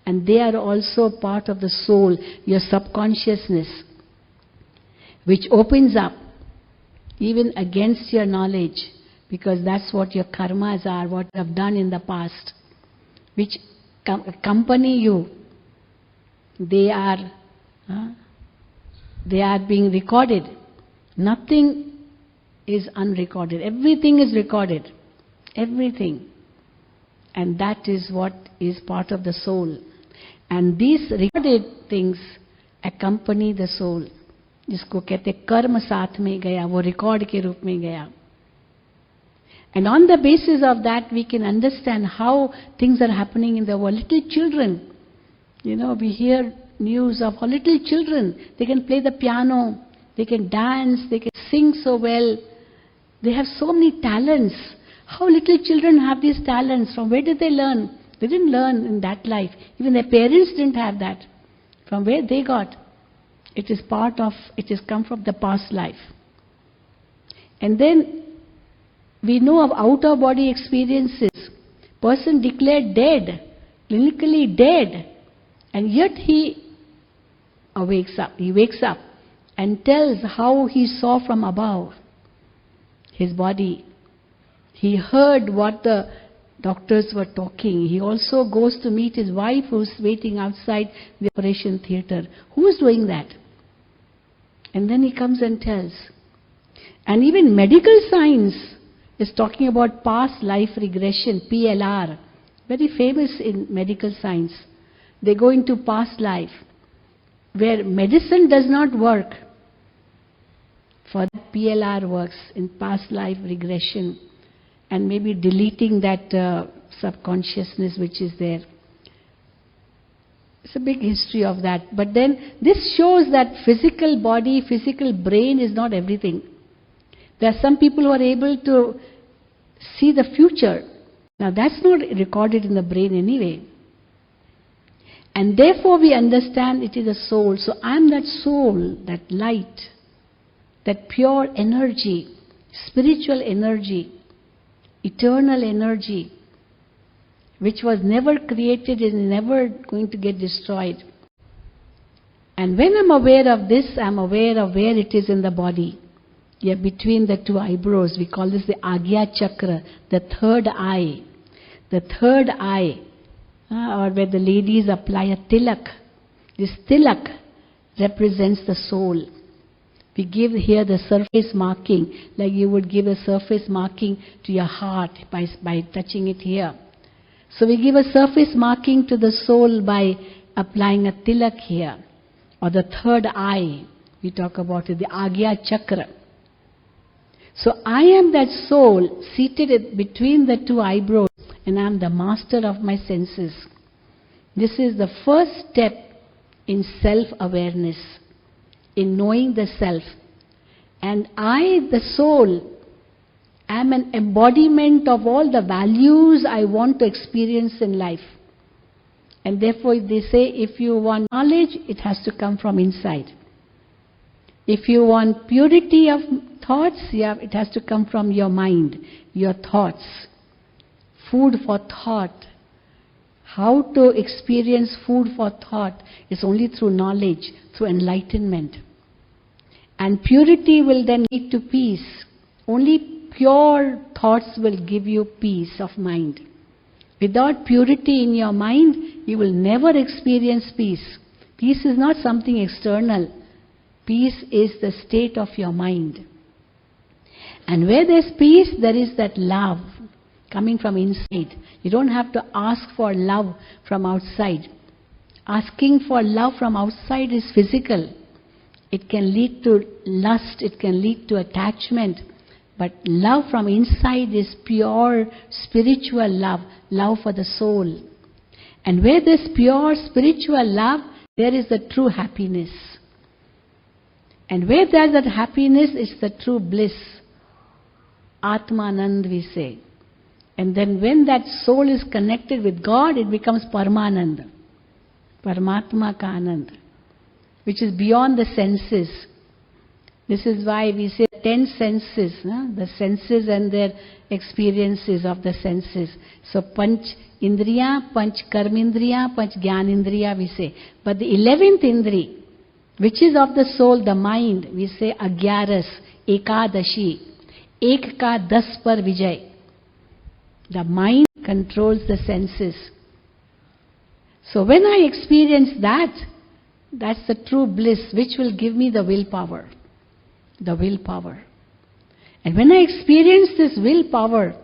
and they are also part of the soul, your subconsciousness, which opens up even against your knowledge. Because that's what your karmas are, what you have done in the past, which accompany you. They are being recorded. Nothing is unrecorded. Everything is recorded. Everything. And that is what is part of the soul. And these recorded things accompany the soul. जिसको कहते कर्म साथ में गया, वो record के रूप में गया. And on the basis of that, we can understand how things are happening in the world. Little children, we hear news of how little children, they can play the piano, they can dance, they can sing so well. They have so many talents. How little children have these talents? From where did they learn? They didn't learn in that life. Even their parents didn't have that. From where they got? It has come from the past life. And then we know of out-of-body experiences. Person declared dead, clinically dead, and yet he wakes up. He wakes up and tells how he saw from above his body. He heard what the doctors were talking. He also goes to meet his wife who's waiting outside the operation theatre. Who is doing that? And then he comes and tells. And even medical science is talking about past life regression, PLR, very famous in medical science. They go into past life, where medicine does not work. For that, PLR works in past life regression, and maybe deleting that subconsciousness which is there. It's a big history of that. But then this shows that physical body, physical brain is not everything. There are some people who are able to see the future. Now that's not recorded in the brain anyway. And therefore we understand it is a soul. So I am that soul, that light, that pure energy, spiritual energy, eternal energy, which was never created and never going to get destroyed. And when I'm aware of this, I'm aware of where it is in the body. Yeah, between the two eyebrows. We call this the Agya Chakra, the third eye. The third eye, or where the ladies apply a tilak. This tilak represents the soul. We give here the surface marking, like you would give a surface marking to your heart by touching it here. So we give a surface marking to the soul by applying a tilak here, or the third eye, We talk about it, the Agya Chakra. So I am that soul seated between the two eyebrows, and I am the master of my senses. This is the first step in self-awareness, in knowing the self. And I, the soul, am an embodiment of all the values I want to experience in life. And therefore they say, if you want knowledge, it has to come from inside. If you want purity of thoughts, it has to come from your mind, your thoughts. Food for thought. How to experience food for thought is only through knowledge, through enlightenment. And purity will then lead to peace. Only pure thoughts will give you peace of mind. Without purity in your mind, you will never experience peace. Peace is not something external. Peace is the state of your mind. And where there's peace, there is that love coming from inside. You don't have to ask for love from outside. Asking for love from outside is physical. It can lead to lust, it can lead to attachment. But love from inside is pure spiritual love, love for the soul. And where there's pure spiritual love, there is the true happiness. And where there's that happiness is the true bliss. Atmanand we say. And then when that soul is connected with God, it becomes Paramanand. Paramatma ka Anand. Which is beyond the senses. This is why we say 10 senses, the senses and their experiences of the senses. So Panch Indriya, Panch Karmindriya, Panch Jnanindriya we say. But the 11th Indri, which is of the soul, the mind, we say Agyaras, Ekadashi, Ek ka 10 par Vijay. The mind controls the senses. So when I experience that, that's the true bliss which will give me the willpower. The willpower. And when I experience this willpower,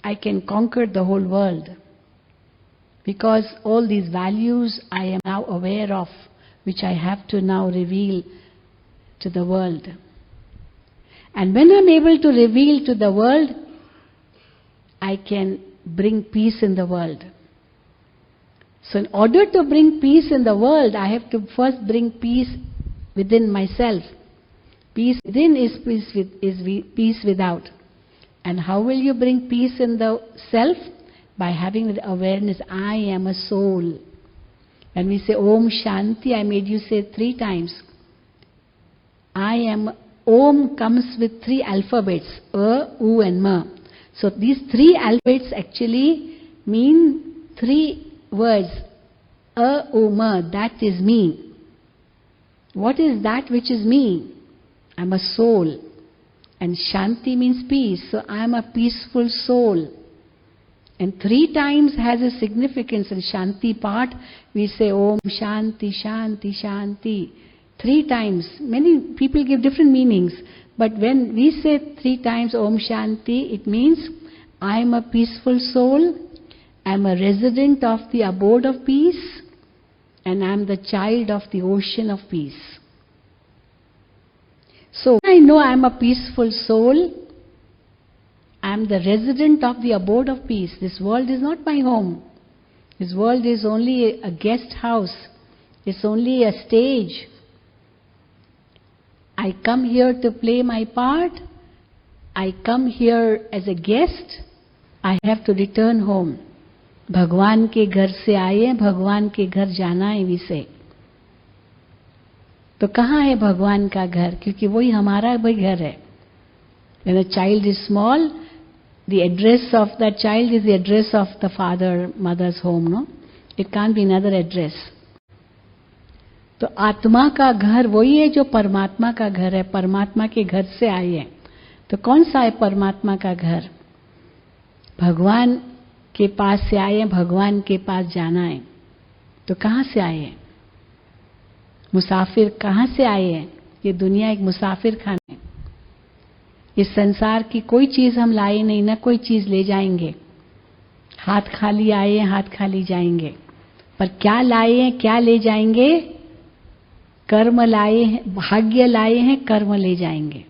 I can conquer the whole world. Because all these values I am now aware of, which I have to now reveal to the world. And when I'm able to reveal to the world, I can bring peace in the world. So in order to bring peace in the world, I have to first bring peace within myself. Peace within is peace without. And how will you bring peace in the self? By having the awareness, I am a soul. When we say Om Shanti, I made you say 3 times. I am, Om comes with 3 alphabets, A, U and Ma. So these 3 alphabets actually mean 3 words. A, U, Ma, that is me. What is that which is me? I'm a soul. And Shanti means peace. So I am a peaceful soul. And 3 times has a significance. In Shanti part, we say Om Shanti, Shanti, Shanti. 3 times. Many people give different meanings. But when we say 3 times Om Shanti, it means I am a peaceful soul. I am a resident of the abode of peace. And I am the child of the ocean of peace. So when I know I am a peaceful soul, I am the resident of the abode of peace. This world is not my home. This world is only a guest house. It's only a stage. I come here to play my part. I come here as a guest. I have to return home. भगवान के घर से आए, भगवान के घर जाना है विषय. तो कहाँ है भगवान का घर? क्योंकि वही हमारा भी घर है. When a child is small, the address of that child is the address of the father, mother's home, no? It can't be another address. तो आत्मा का घर वही है जो परमात्मा का घर है. परमात्मा के घर से आए हैं. तो कौन सा है परमात्मा का घर? भगवान के पास से आए हैं, भगवान के पास जाना है. तो कहाँ से आए हैं? मुसाफिर कहाँ से आए हैं? ये दुनिया एक मुसाफिर खाना है. इस संसार की कोई चीज हम लाए नहीं, ना कोई चीज ले जाएंगे. हाथ खाली आए हैं, हाथ खाली जाएंगे. पर क्या लाए हैं, क्या ले जाएंगे? कर्म लाए हैं, भाग्य लाए हैं, कर्म ले जाएंगे।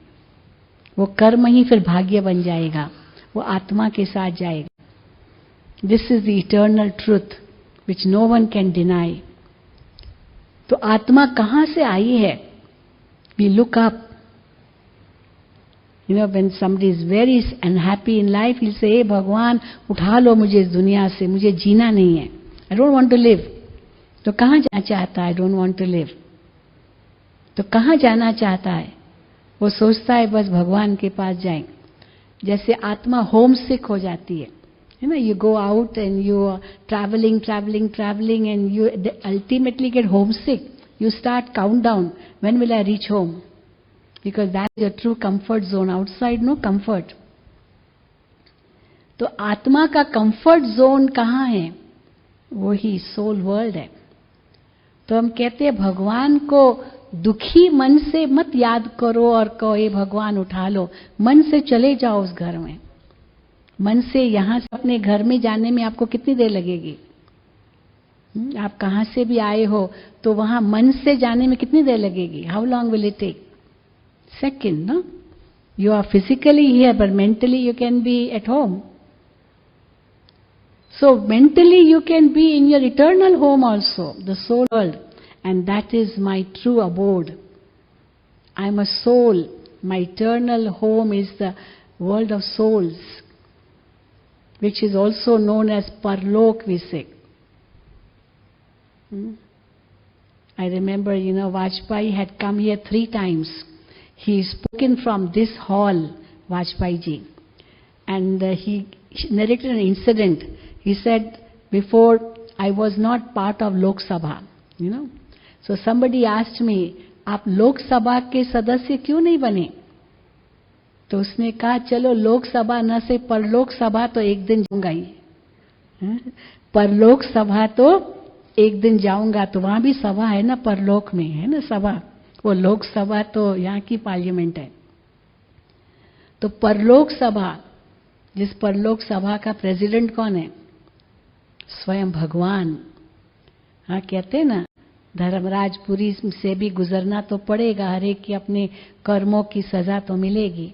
वो कर्म ही फिर भाग्य बन जाएगा, वो आत्मा के साथ जाएगा। This is the eternal truth which no one can deny. तो आत्मा कहां से आई है? We look up. You know, when somebody is very unhappy in life, he'll say, "Hey भगवान, उठा लो मुझे इस दुनिया से, मुझे जीना नहीं है। I don't want to live." तो कहाँ जाना चाहता है? I don't want to live. तो कहाँ जाना चाहता है? वो सोचता है बस भगवान के पास जाएं। जैसे आत्मा होम सिक हो जाती है, you know, you go out and you are traveling and you ultimately get homesick. You start countdown, when will I reach home? Because that is your true comfort zone. Outside no comfort. तो आत्मा का comfort zone कहाँ है? वो ही soul world है। तो हम कहते हैं भगवान को दुखी मन से मत याद करो और कहो ये भगवान उठा लो। मन से चले जाओ उस घर में। मन से यहां से अपने घर में जाने में आपको कितनी देर लगेगी? आप कहां से भी आए हो तो वहां मन से जाने में कितनी देर लगेगी? How long will it take? Second, no? You are physically here, but mentally you can be at home. So mentally you can be in your eternal home also, the soul world, and that is my true abode. I am a soul. My eternal home is the world of souls, which is also known as Parlok, we say. I remember, you know, Vajpayee had come here 3 times. He spoken from this hall, Vajpayee ji, and he narrated an incident. He said, before I was not part of Lok Sabha, you know. So somebody asked me, आप लोक सभा के सदस्य क्यों नहीं बने? तो उसने कहा चलो लोक सभा न से परलोक सभा तो एक दिन जाऊंगा ही। परलोक सभा तो एक दिन जाऊंगा। तो वहां भी सभा है ना, परलोक में है ना सभा। वो लोक सभा तो यहाँ की पार्लियामेंट है। तो परलोक सभा, जिस परलोक सभा का प्रेसिडेंट कौन है? स्वयं भगवान। हाँ, कहते हैं ना, धर्मराजपुरी से भी गुजरना तो पड़ेगा, हर एक की अपने कर्मों की सजा तो मिलेगी।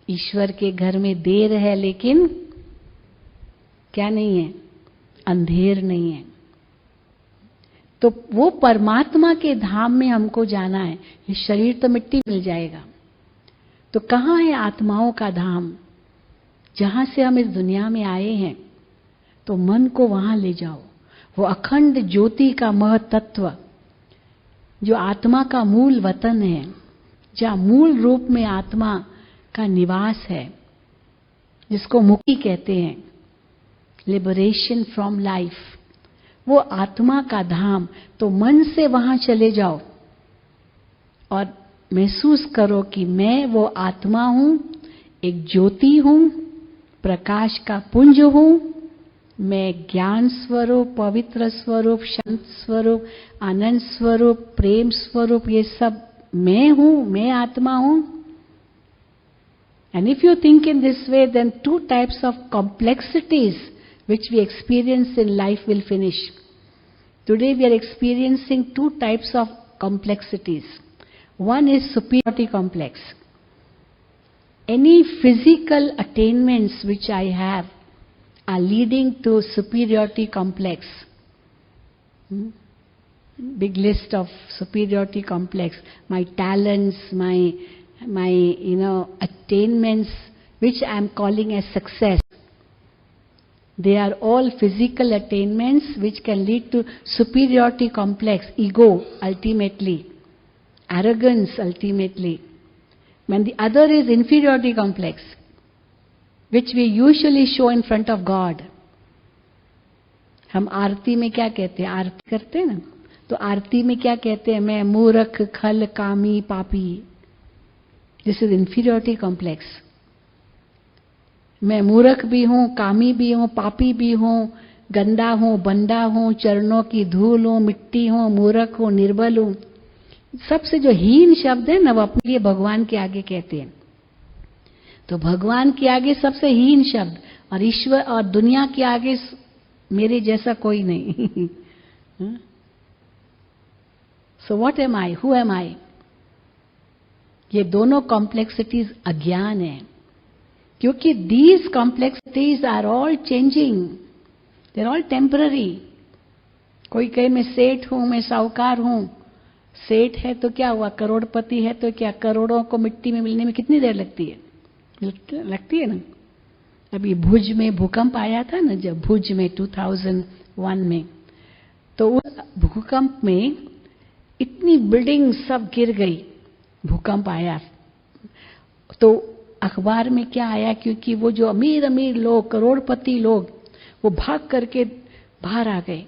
ईश्वर के घर में देर है लेकिन क्या नहीं है? अंधेर नहीं है। तो वो परमात्मा के धाम में हमको जाना है। ये शरीर तो मिट्टी मिल जाएगा। तो कहाँ है आत्माओं का धाम? जहां से हम इस दुनिया में आए हैं। तो मन को वहां ले जाओ। वो अखंड ज्योति का महतत्व जो आत्मा का मूल वतन है, जहां मूल रूप में आत्मा का निवास है, जिसको मुक्ति कहते हैं, लिबरेशन फ्रॉम लाइफ, वो आत्मा का धाम। तो मन से वहां चले जाओ और महसूस करो कि मैं वो आत्मा हूं, एक ज्योति हूं, प्रकाश का पुंज हूं। मैं ज्ञान स्वरूप, पवित्र स्वरूप, शांत स्वरूप, आनंद स्वरूप, प्रेम स्वरूप, ये सब मैं हूं, मैं आत्मा हूं। And if you think in this way, then 2 types of complexities which we experience in life will finish. Today we are experiencing 2 types of complexities. One is superiority complex. Any physical attainments which I have are leading to superiority complex. Big list of superiority complex. My talents, my attainments, which I am calling as success. They are all physical attainments which can lead to superiority complex, ego ultimately, arrogance ultimately. When the other is inferiority complex, which we usually show in front of God. हम आरती में क्या कहते हैं? आरती करते हैं ना, तो आरती में क्या कहते हैं? मैं मूर्ख, खल, कामी, पापी। This is inferiority complex. मैं मूर्ख भी हूं, कामी भी हूं, पापी भी हूं, गंदा हूं, बंदा हूं, चरणों की धूल हूं, मिट्टी हूं, मूर्ख हूं, निर्बल हूं। सबसे जो हीन शब्द है ना, वो अपने लिए भगवान के आगे कहते हैं। तो भगवान के आगे सबसे हीन शब्द, और ईश्वर और दुनिया के आगे मेरे जैसा कोई नहीं। So what am I, who am I? ये दोनों कॉम्प्लेक्सिटीज अज्ञान है, क्योंकि these complexities are all changing, they are all temporary. कोई कहे मैं सेठ हूं, मैं साहूकार हूं। सेठ है तो क्या हुआ, करोड़पति है तो क्या, करोड़ों को मिट्टी में मिलने में कितनी देर लगती है? लगती है ना। अभी भुज में भूकंप आया था ना, जब भुज में 2001 में, तो उस भूकंप में इतनी बिल्डिंग सब गिर गई। भूकंप आया तो अखबार में क्या आया, क्योंकि वो जो अमीर अमीर लोग, करोड़पति लोग, वो भाग करके बाहर आ गए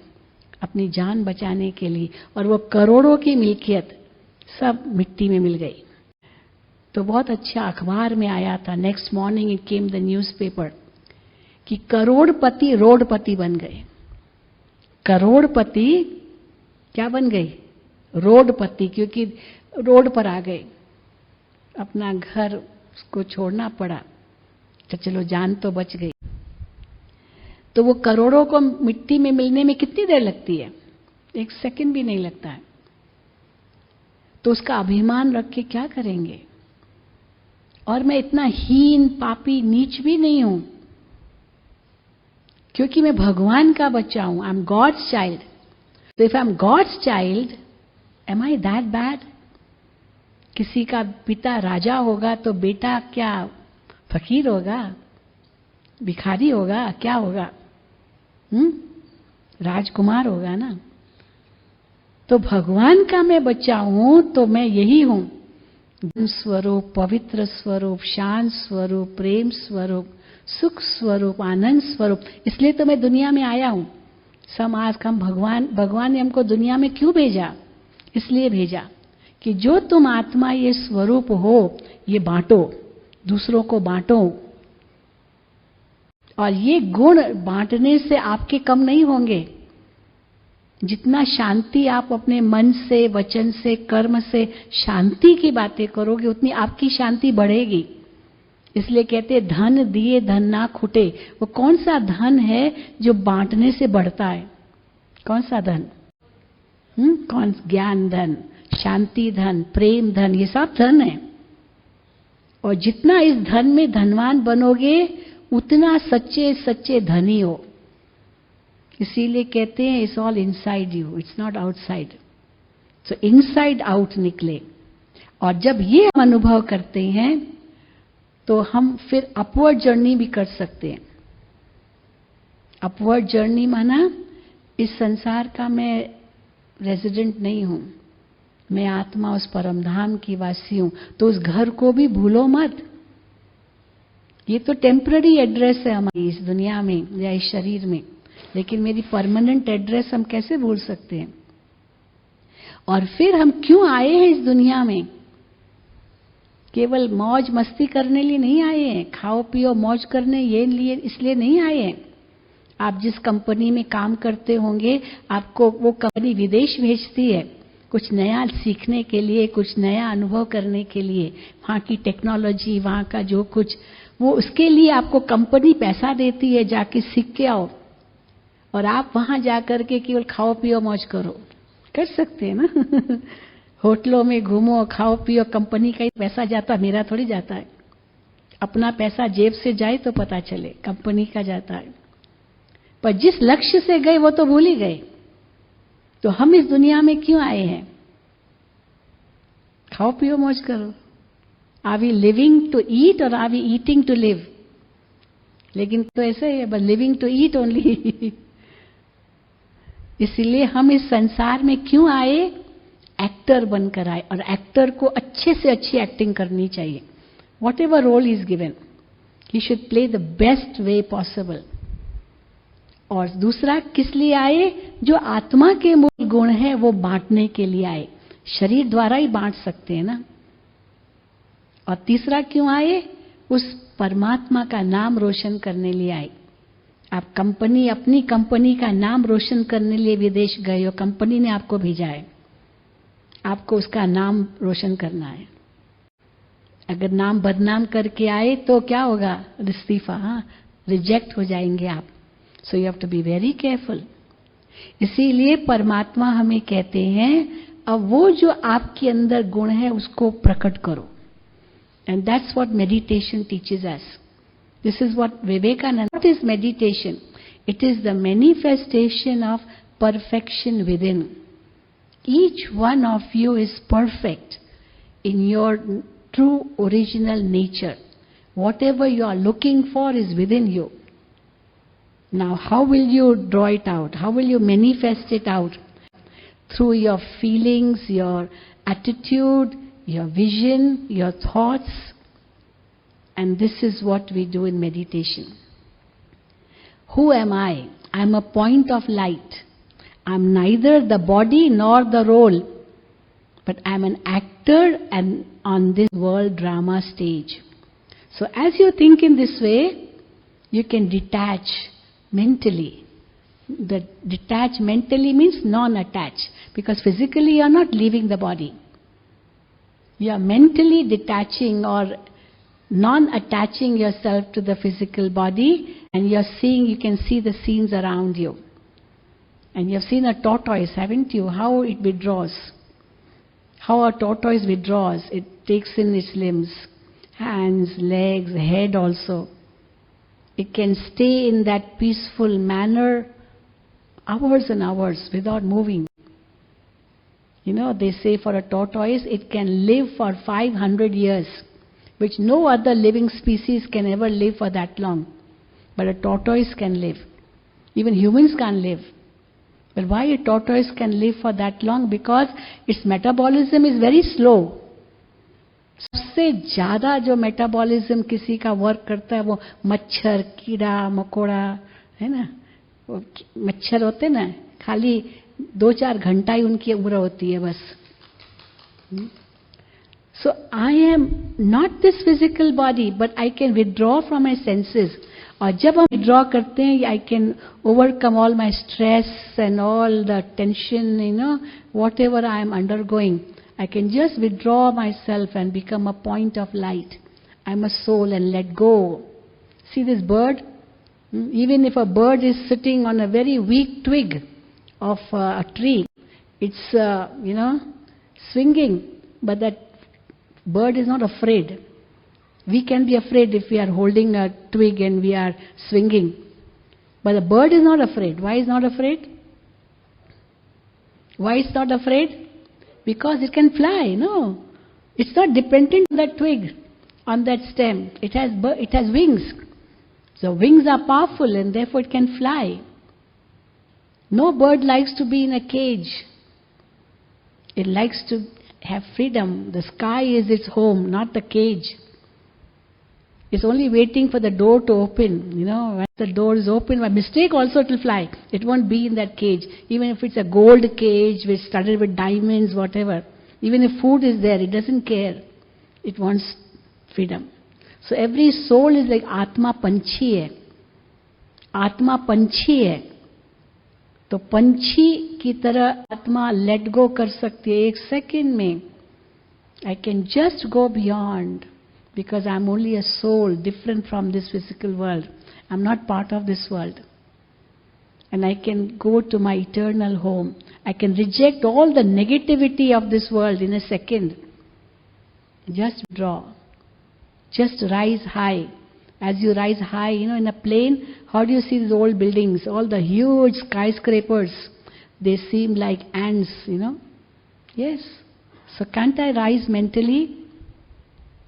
अपनी जान बचाने के लिए, और वो करोड़ों की मिल्कियत सब मिट्टी में मिल गई। तो बहुत अच्छा अखबार में आया था, next morning it came the newspaper, कि करोड़पति रोडपति बन गए। करोड़पति क्या बन गई? रोडपति, क्योंकि रोड पर आ गए, अपना घर को छोड़ना पड़ा, तो चलो जान तो बच गई। तो वो करोड़ों को मिट्टी में मिलने में कितनी देर लगती है? 1 सेकंड भी नहीं लगता है। तो उसका अभिमान रख के क्या करेंगे? और मैं इतना हीन, पापी, नीच भी नहीं हूं, क्योंकि मैं भगवान का बच्चा हूं। I am God's child. तो if I am God's child, am I that bad? किसी का पिता राजा होगा तो बेटा क्या फकीर होगा, भिखारी होगा, क्या होगा? राजकुमार होगा ना। तो भगवान का मैं बच्चा हूं तो मैं यही हूं, स्वरूप, पवित्र स्वरूप, शांत स्वरूप, प्रेम स्वरूप, सुख स्वरूप, आनंद स्वरूप। इसलिए तो मैं दुनिया में आया हूं। समाज का भगवान ने हमको दुनिया में क्यों भेजा? इसलिए भेजा कि जो तुम आत्मा ये स्वरूप हो, ये बांटो, दूसरों को बांटो। और ये गुण बांटने से आपके कम नहीं होंगे। जितना शांति आप अपने मन से, वचन से, कर्म से शांति की बातें करोगे, उतनी आपकी शांति बढ़ेगी। इसलिए कहते हैं धन दिए धन ना खुटे। वो कौन सा धन है जो बांटने से बढ़ता है? कौन सा धन? कौन? ज्ञान धन, शांति धन, प्रेम धन, ये सब धन है। और जितना इस धन में धनवान बनोगे, उतना सच्चे सच्चे धनी हो। इसीलिए कहते हैं it's all inside you, it's not outside. So inside out निकले। और जब ये हम अनुभव करते हैं तो हम फिर अपवर्ड जर्नी भी कर सकते हैं। अपवर्ड जर्नी माना इस संसार का मैं रेजिडेंट नहीं हूं, मैं आत्मा उस परमधाम की वासी हूं। तो उस घर को भी भूलो मत। ये तो टेम्पररी एड्रेस है हमारी इस दुनिया में या इस शरीर में, लेकिन मेरी परमानेंट एड्रेस हम कैसे भूल सकते हैं? और फिर हम क्यों आए हैं इस दुनिया में? केवल मौज मस्ती करने लिए नहीं आए हैं, खाओ पियो मौज करने ये लिए इसलिए नहीं आए हैं। आप जिस कंपनी में काम करते होंगे, आपको वो कंपनी विदेश भेजती है कुछ नया सीखने के लिए, कुछ नया अनुभव करने के लिए। वहां की टेक्नोलॉजी, वहां का जो कुछ, वो उसके लिए आपको कंपनी पैसा देती है, जाके सीख के आओ। और आप वहां जाकर के केवल खाओ पियो मौज करो, कर सकते हैं ना। होटलों में घूमो, खाओ पियो, कंपनी का ही पैसा जाता, मेरा थोड़ी जाता है। अपना पैसा जेब से जाए तो पता चले, कंपनी का जाता है। पर जिस लक्ष्य से गए वो तो भूल ही गए। तो हम इस दुनिया में क्यों आए हैं? खाओ पियो मौज करो। Are we living to eat और are we eating to live? लेकिन तो ऐसे ही है, बस लिविंग टू ईट ओनली। इसलिए हम इस संसार में क्यों आए? एक्टर बनकर आए। और एक्टर को अच्छे से अच्छी एक्टिंग करनी चाहिए। Whatever role is given, he should play the best way possible. और दूसरा किस लिए आए? जो आत्मा के मूल गुण हैं वो बांटने के लिए आए। शरीर द्वारा ही बांट सकते हैं ना। और तीसरा क्यों आए? उस परमात्मा का नाम रोशन करने लिए आए। आप कंपनी, अपनी कंपनी का नाम रोशन करने लिए विदेश गए हो, कंपनी ने आपको भेजा है, आपको उसका नाम रोशन करना है। अगर नाम बदनाम करके आए तो क्या होगा? इस्तीफा, रिजेक्ट हो जाएंगे आप। So you have to be very careful. इसीलिए परमात्मा हमें कहते हैं अब वो जो आपके अंदर गुण है उसको प्रकट करो. And that's what meditation teaches us. This is what Vivekananda. What is meditation? It is the manifestation of perfection within. Each one of you is perfect in your true original nature. Whatever you are looking for is within you. Now, how will you draw it out? How will you manifest it out? Through your feelings, your attitude, your vision, your thoughts. And this is what we do in meditation. Who am I? I am a point of light. I am neither the body nor the role, but I am an actor and on this world drama stage. So as you think in this way, you can detach mentally. The detach mentally means non-attached, because physically you are not leaving the body. You are mentally detaching or non-attaching yourself to the physical body, and you can see the scenes around you. And you have seen a tortoise, haven't you? How it withdraws. How a tortoise withdraws. It takes in its limbs, hands, legs, head also. It can stay in that peaceful manner hours and hours without moving. You know, they say for a tortoise, it can live for 500 years, which no other living species can ever live for that long. But a tortoise can live. Even humans can't live. But why a tortoise can live for that long? Because its metabolism is very slow. सबसे ज़्यादा जो metabolism किसी का work करता है वो मच्छर, कीड़ा, मकोड़ा, है ना? वो मच्छर होते ना, खाली 2-4 घंटा ही उनकी उम्र होती है बस. So I am not this physical body, but I can withdraw from my senses. और जब हम withdraw करते हैं, I can overcome all my stress and all the tension, you know, whatever I am undergoing. I can just withdraw myself and become a point of light. I'm a soul and let go. See this bird? Even if a bird is sitting on a very weak twig of a tree, it's, swinging, but that bird is not afraid. We can be afraid if we are holding a twig and we are swinging. But the bird is not afraid. Why is not afraid? Why is not afraid? Because it can fly, no. It's not dependent on that twig, on that stem. It has wings. So wings are powerful and therefore it can fly. No bird likes to be in a cage. It likes to have freedom. The sky is its home, not the cage. It's only waiting for the door to open. You know, when the door is open, by mistake also it will fly. It won't be in that cage. Even if it's a gold cage which studded with diamonds, whatever. Even if food is there, it doesn't care. It wants freedom. So every soul is like Atma Panchi hai. Atma Panchi hai. तो पंछी की तरह आत्मा let go कर सकती है एक second में. I can just go beyond. Because I'm only a soul different from this physical world. I'm not part of this world. And I can go to my eternal home. I can reject all the negativity of this world in a second. Just draw. Just rise high. As you rise high, in a plane, how do you see these old buildings? All the huge skyscrapers. They seem like ants, Yes. So can't I rise mentally?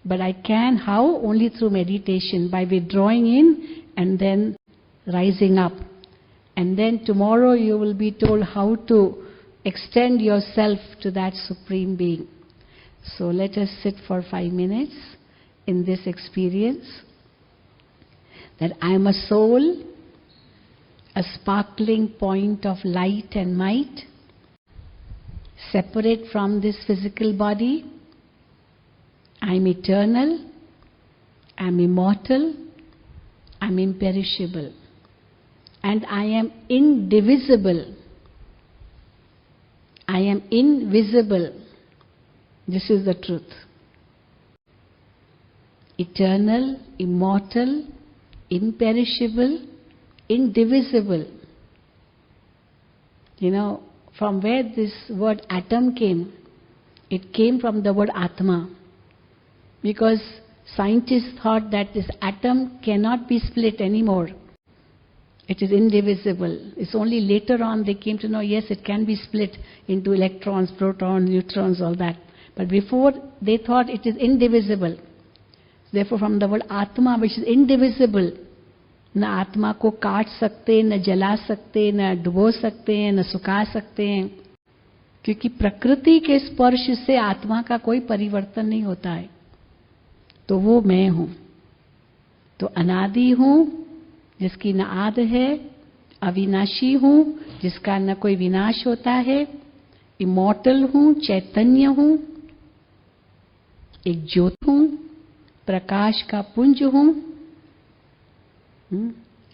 But I can, how? Only through meditation, by withdrawing in and then rising up. And then tomorrow you will be told how to extend yourself to that Supreme Being. So let us sit for 5 minutes in this experience. That I am a soul, a sparkling point of light and might, separate from this physical body. I am eternal, I am immortal, I am imperishable, and I am indivisible. I am invisible. This is the truth. Eternal, immortal, imperishable, indivisible. from where this word atom came? It came from the word Atma. Because scientists thought that this atom cannot be split anymore. It is indivisible. It's only later on they came to know, yes, it can be split into electrons, protons, neutrons, all that. But before, they thought it is indivisible. Therefore, from the word Atma, which is indivisible, न आत्मा को काट सकते, न जला सकते, न डुबो सकते हैं, न सुखा सकते हैं, क्योंकि प्रकृति के स्पर्श से आत्मा का कोई परिवर्तन नहीं होता है. तो वो मैं हूं. तो अनादि हूं, जिसकी न आद है, अविनाशी हूं, जिसका न कोई विनाश होता है, इमॉर्टल हूं, चैतन्य हूं, एक ज्योति हूं, प्रकाश का पुंज हूं.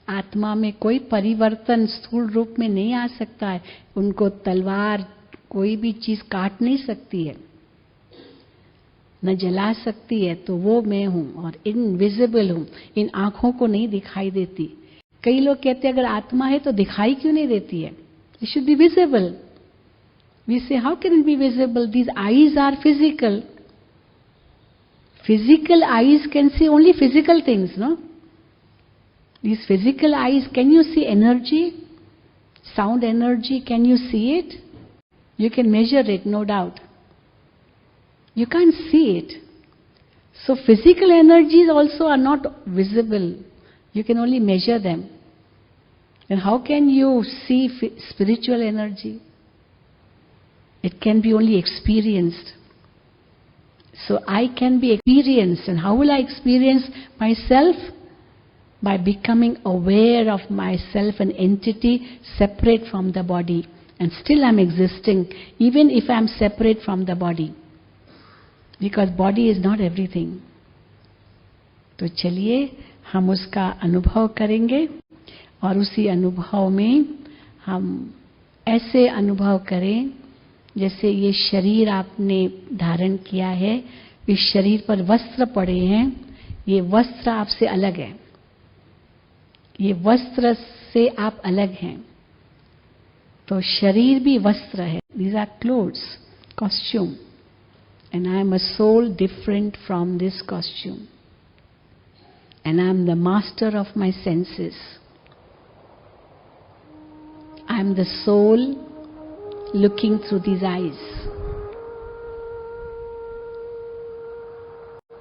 आत्मा में कोई परिवर्तन स्थूल रूप में नहीं आ सकता है. उनको तलवार, कोई भी चीज काट नहीं सकती है, न जला सकती है. तो वो मैं हूं और इनविजिबल हूं. इन आंखों को नहीं दिखाई देती. कई लोग कहते हैं अगर आत्मा है तो दिखाई क्यों नहीं देती है? It should be visible. We say how can it be visible? These eyes are physical. Physical eyes can see only physical things, no? These physical eyes, can you see energy? Sound energy, can you see it? You can measure it, no doubt. You can't see it. So physical energies also are not visible. You can only measure them. And how can you see spiritual energy? It can be only experienced. So I can be experienced. And how will I experience myself? By becoming aware of myself, an entity separate from the body. And still I'm existing, even if I'm separate from the body. Because body is not everything. तो चलिए हम उसका अनुभव करेंगे और उसी अनुभव में हम ऐसे अनुभव करें जैसे ये शरीर आपने धारण किया है, इस शरीर पर वस्त्र पड़े हैं, ये वस्त्र आपसे अलग है, ये वस्त्र से आप अलग हैं. तो शरीर भी वस्त्र है. These are clothes, costume. And I am a soul different from this costume. And I am the master of my senses. I am the soul looking through these eyes.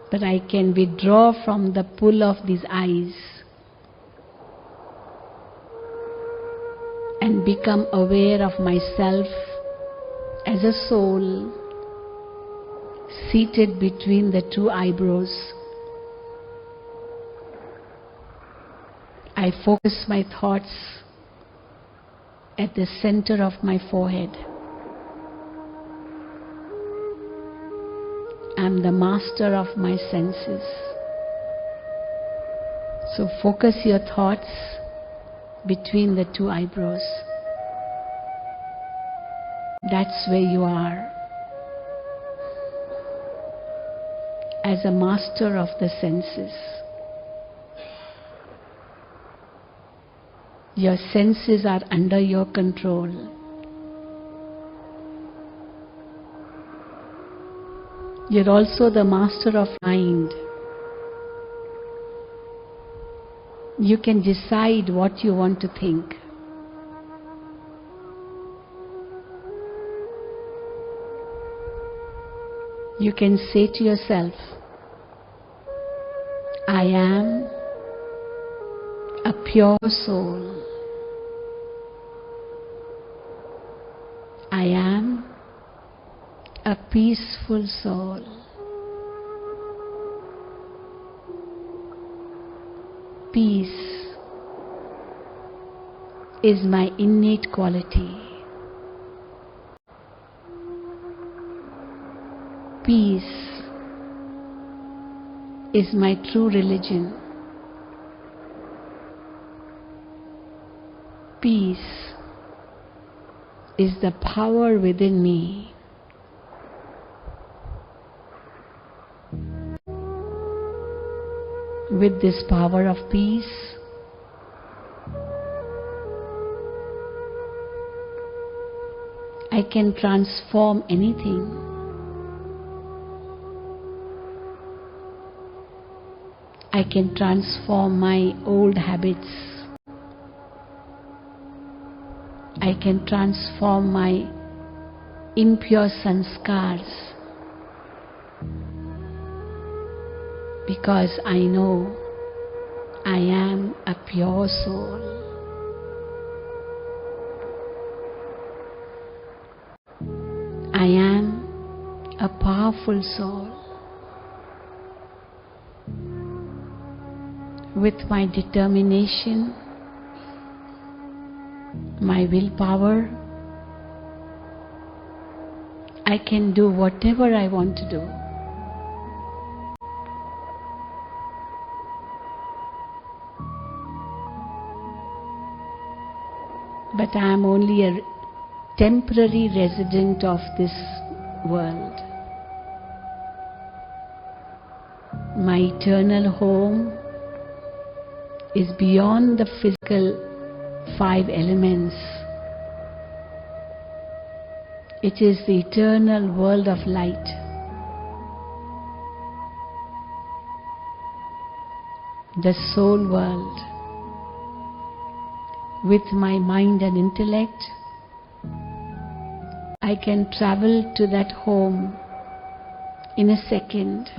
But I can withdraw from the pull of these eyes and become aware of myself as a soul seated between the two eyebrows. I focus my thoughts at the center of my forehead. I am the master of my senses. So focus your thoughts between the two eyebrows. That's where you are. As a master of the senses. Your senses are under your control. You're also the master of mind. You can decide what you want to think. You can say to yourself, I am a pure soul. I am a peaceful soul. Peace is my innate quality. Peace is my true religion. Peace is the power within me. With this power of peace, I can transform anything. I can transform my old habits. I can transform my impure sanskars, because I know I am a pure soul. I am a powerful soul. With my determination, my willpower, I can do whatever I want to do. But I am only a temporary resident of this world. My eternal home is beyond the physical 5 elements. It is the eternal world of light. The soul world. With my mind and intellect, I can travel to that home in a second.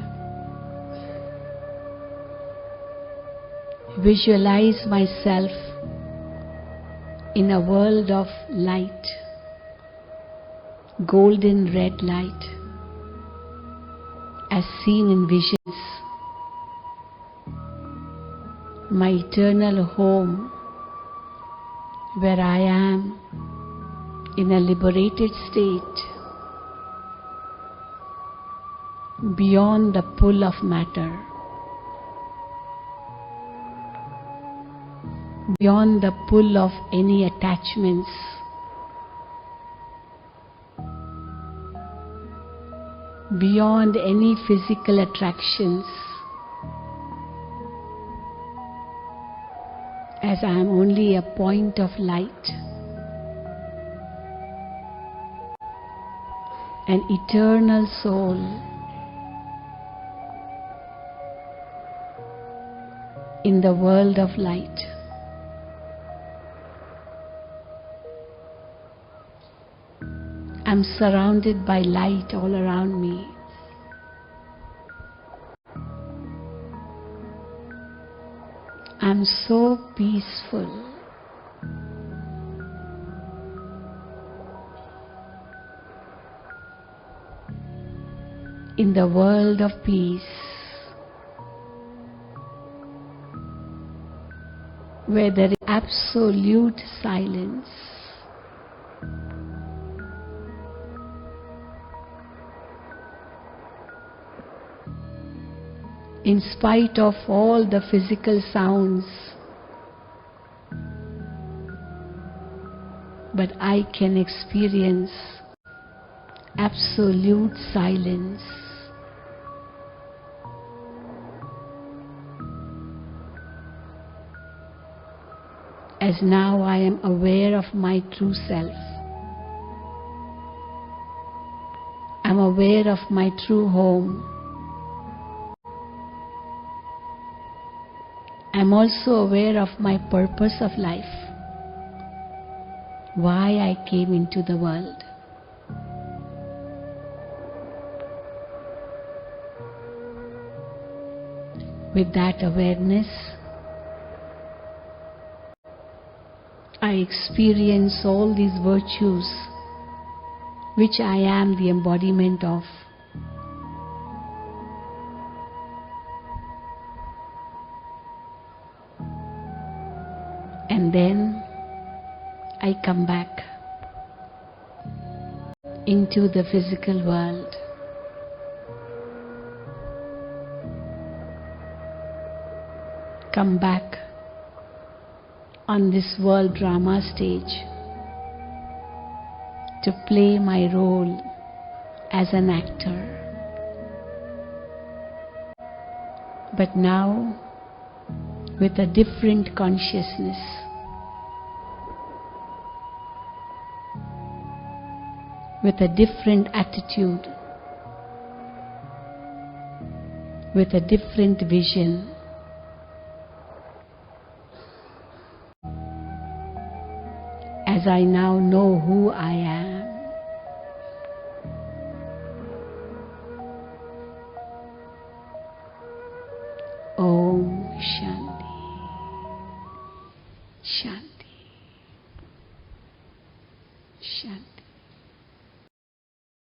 Visualize myself in a world of light, golden red light, as seen in visions. My eternal home, where I am in a liberated state, beyond the pull of matter, beyond the pull of any attachments, beyond any physical attractions, as I am only a point of light, an eternal soul, in the world of light. I'm surrounded by light all around me. I'm so peaceful. In the world of peace, where there is absolute silence, in spite of all the physical sounds, but I can experience absolute silence. As now I am aware of my true self. I'm aware of my true home. I'm also aware of my purpose of life. Why I came into the world. With that awareness, I experience all these virtues which I am the embodiment of. And then I come back into the physical world. Come back on this world drama stage to play my role as an actor. But now with a different consciousness. with a different attitude, with a different vision. As I now know who I am, Om Shanti, Shanti, Shanti.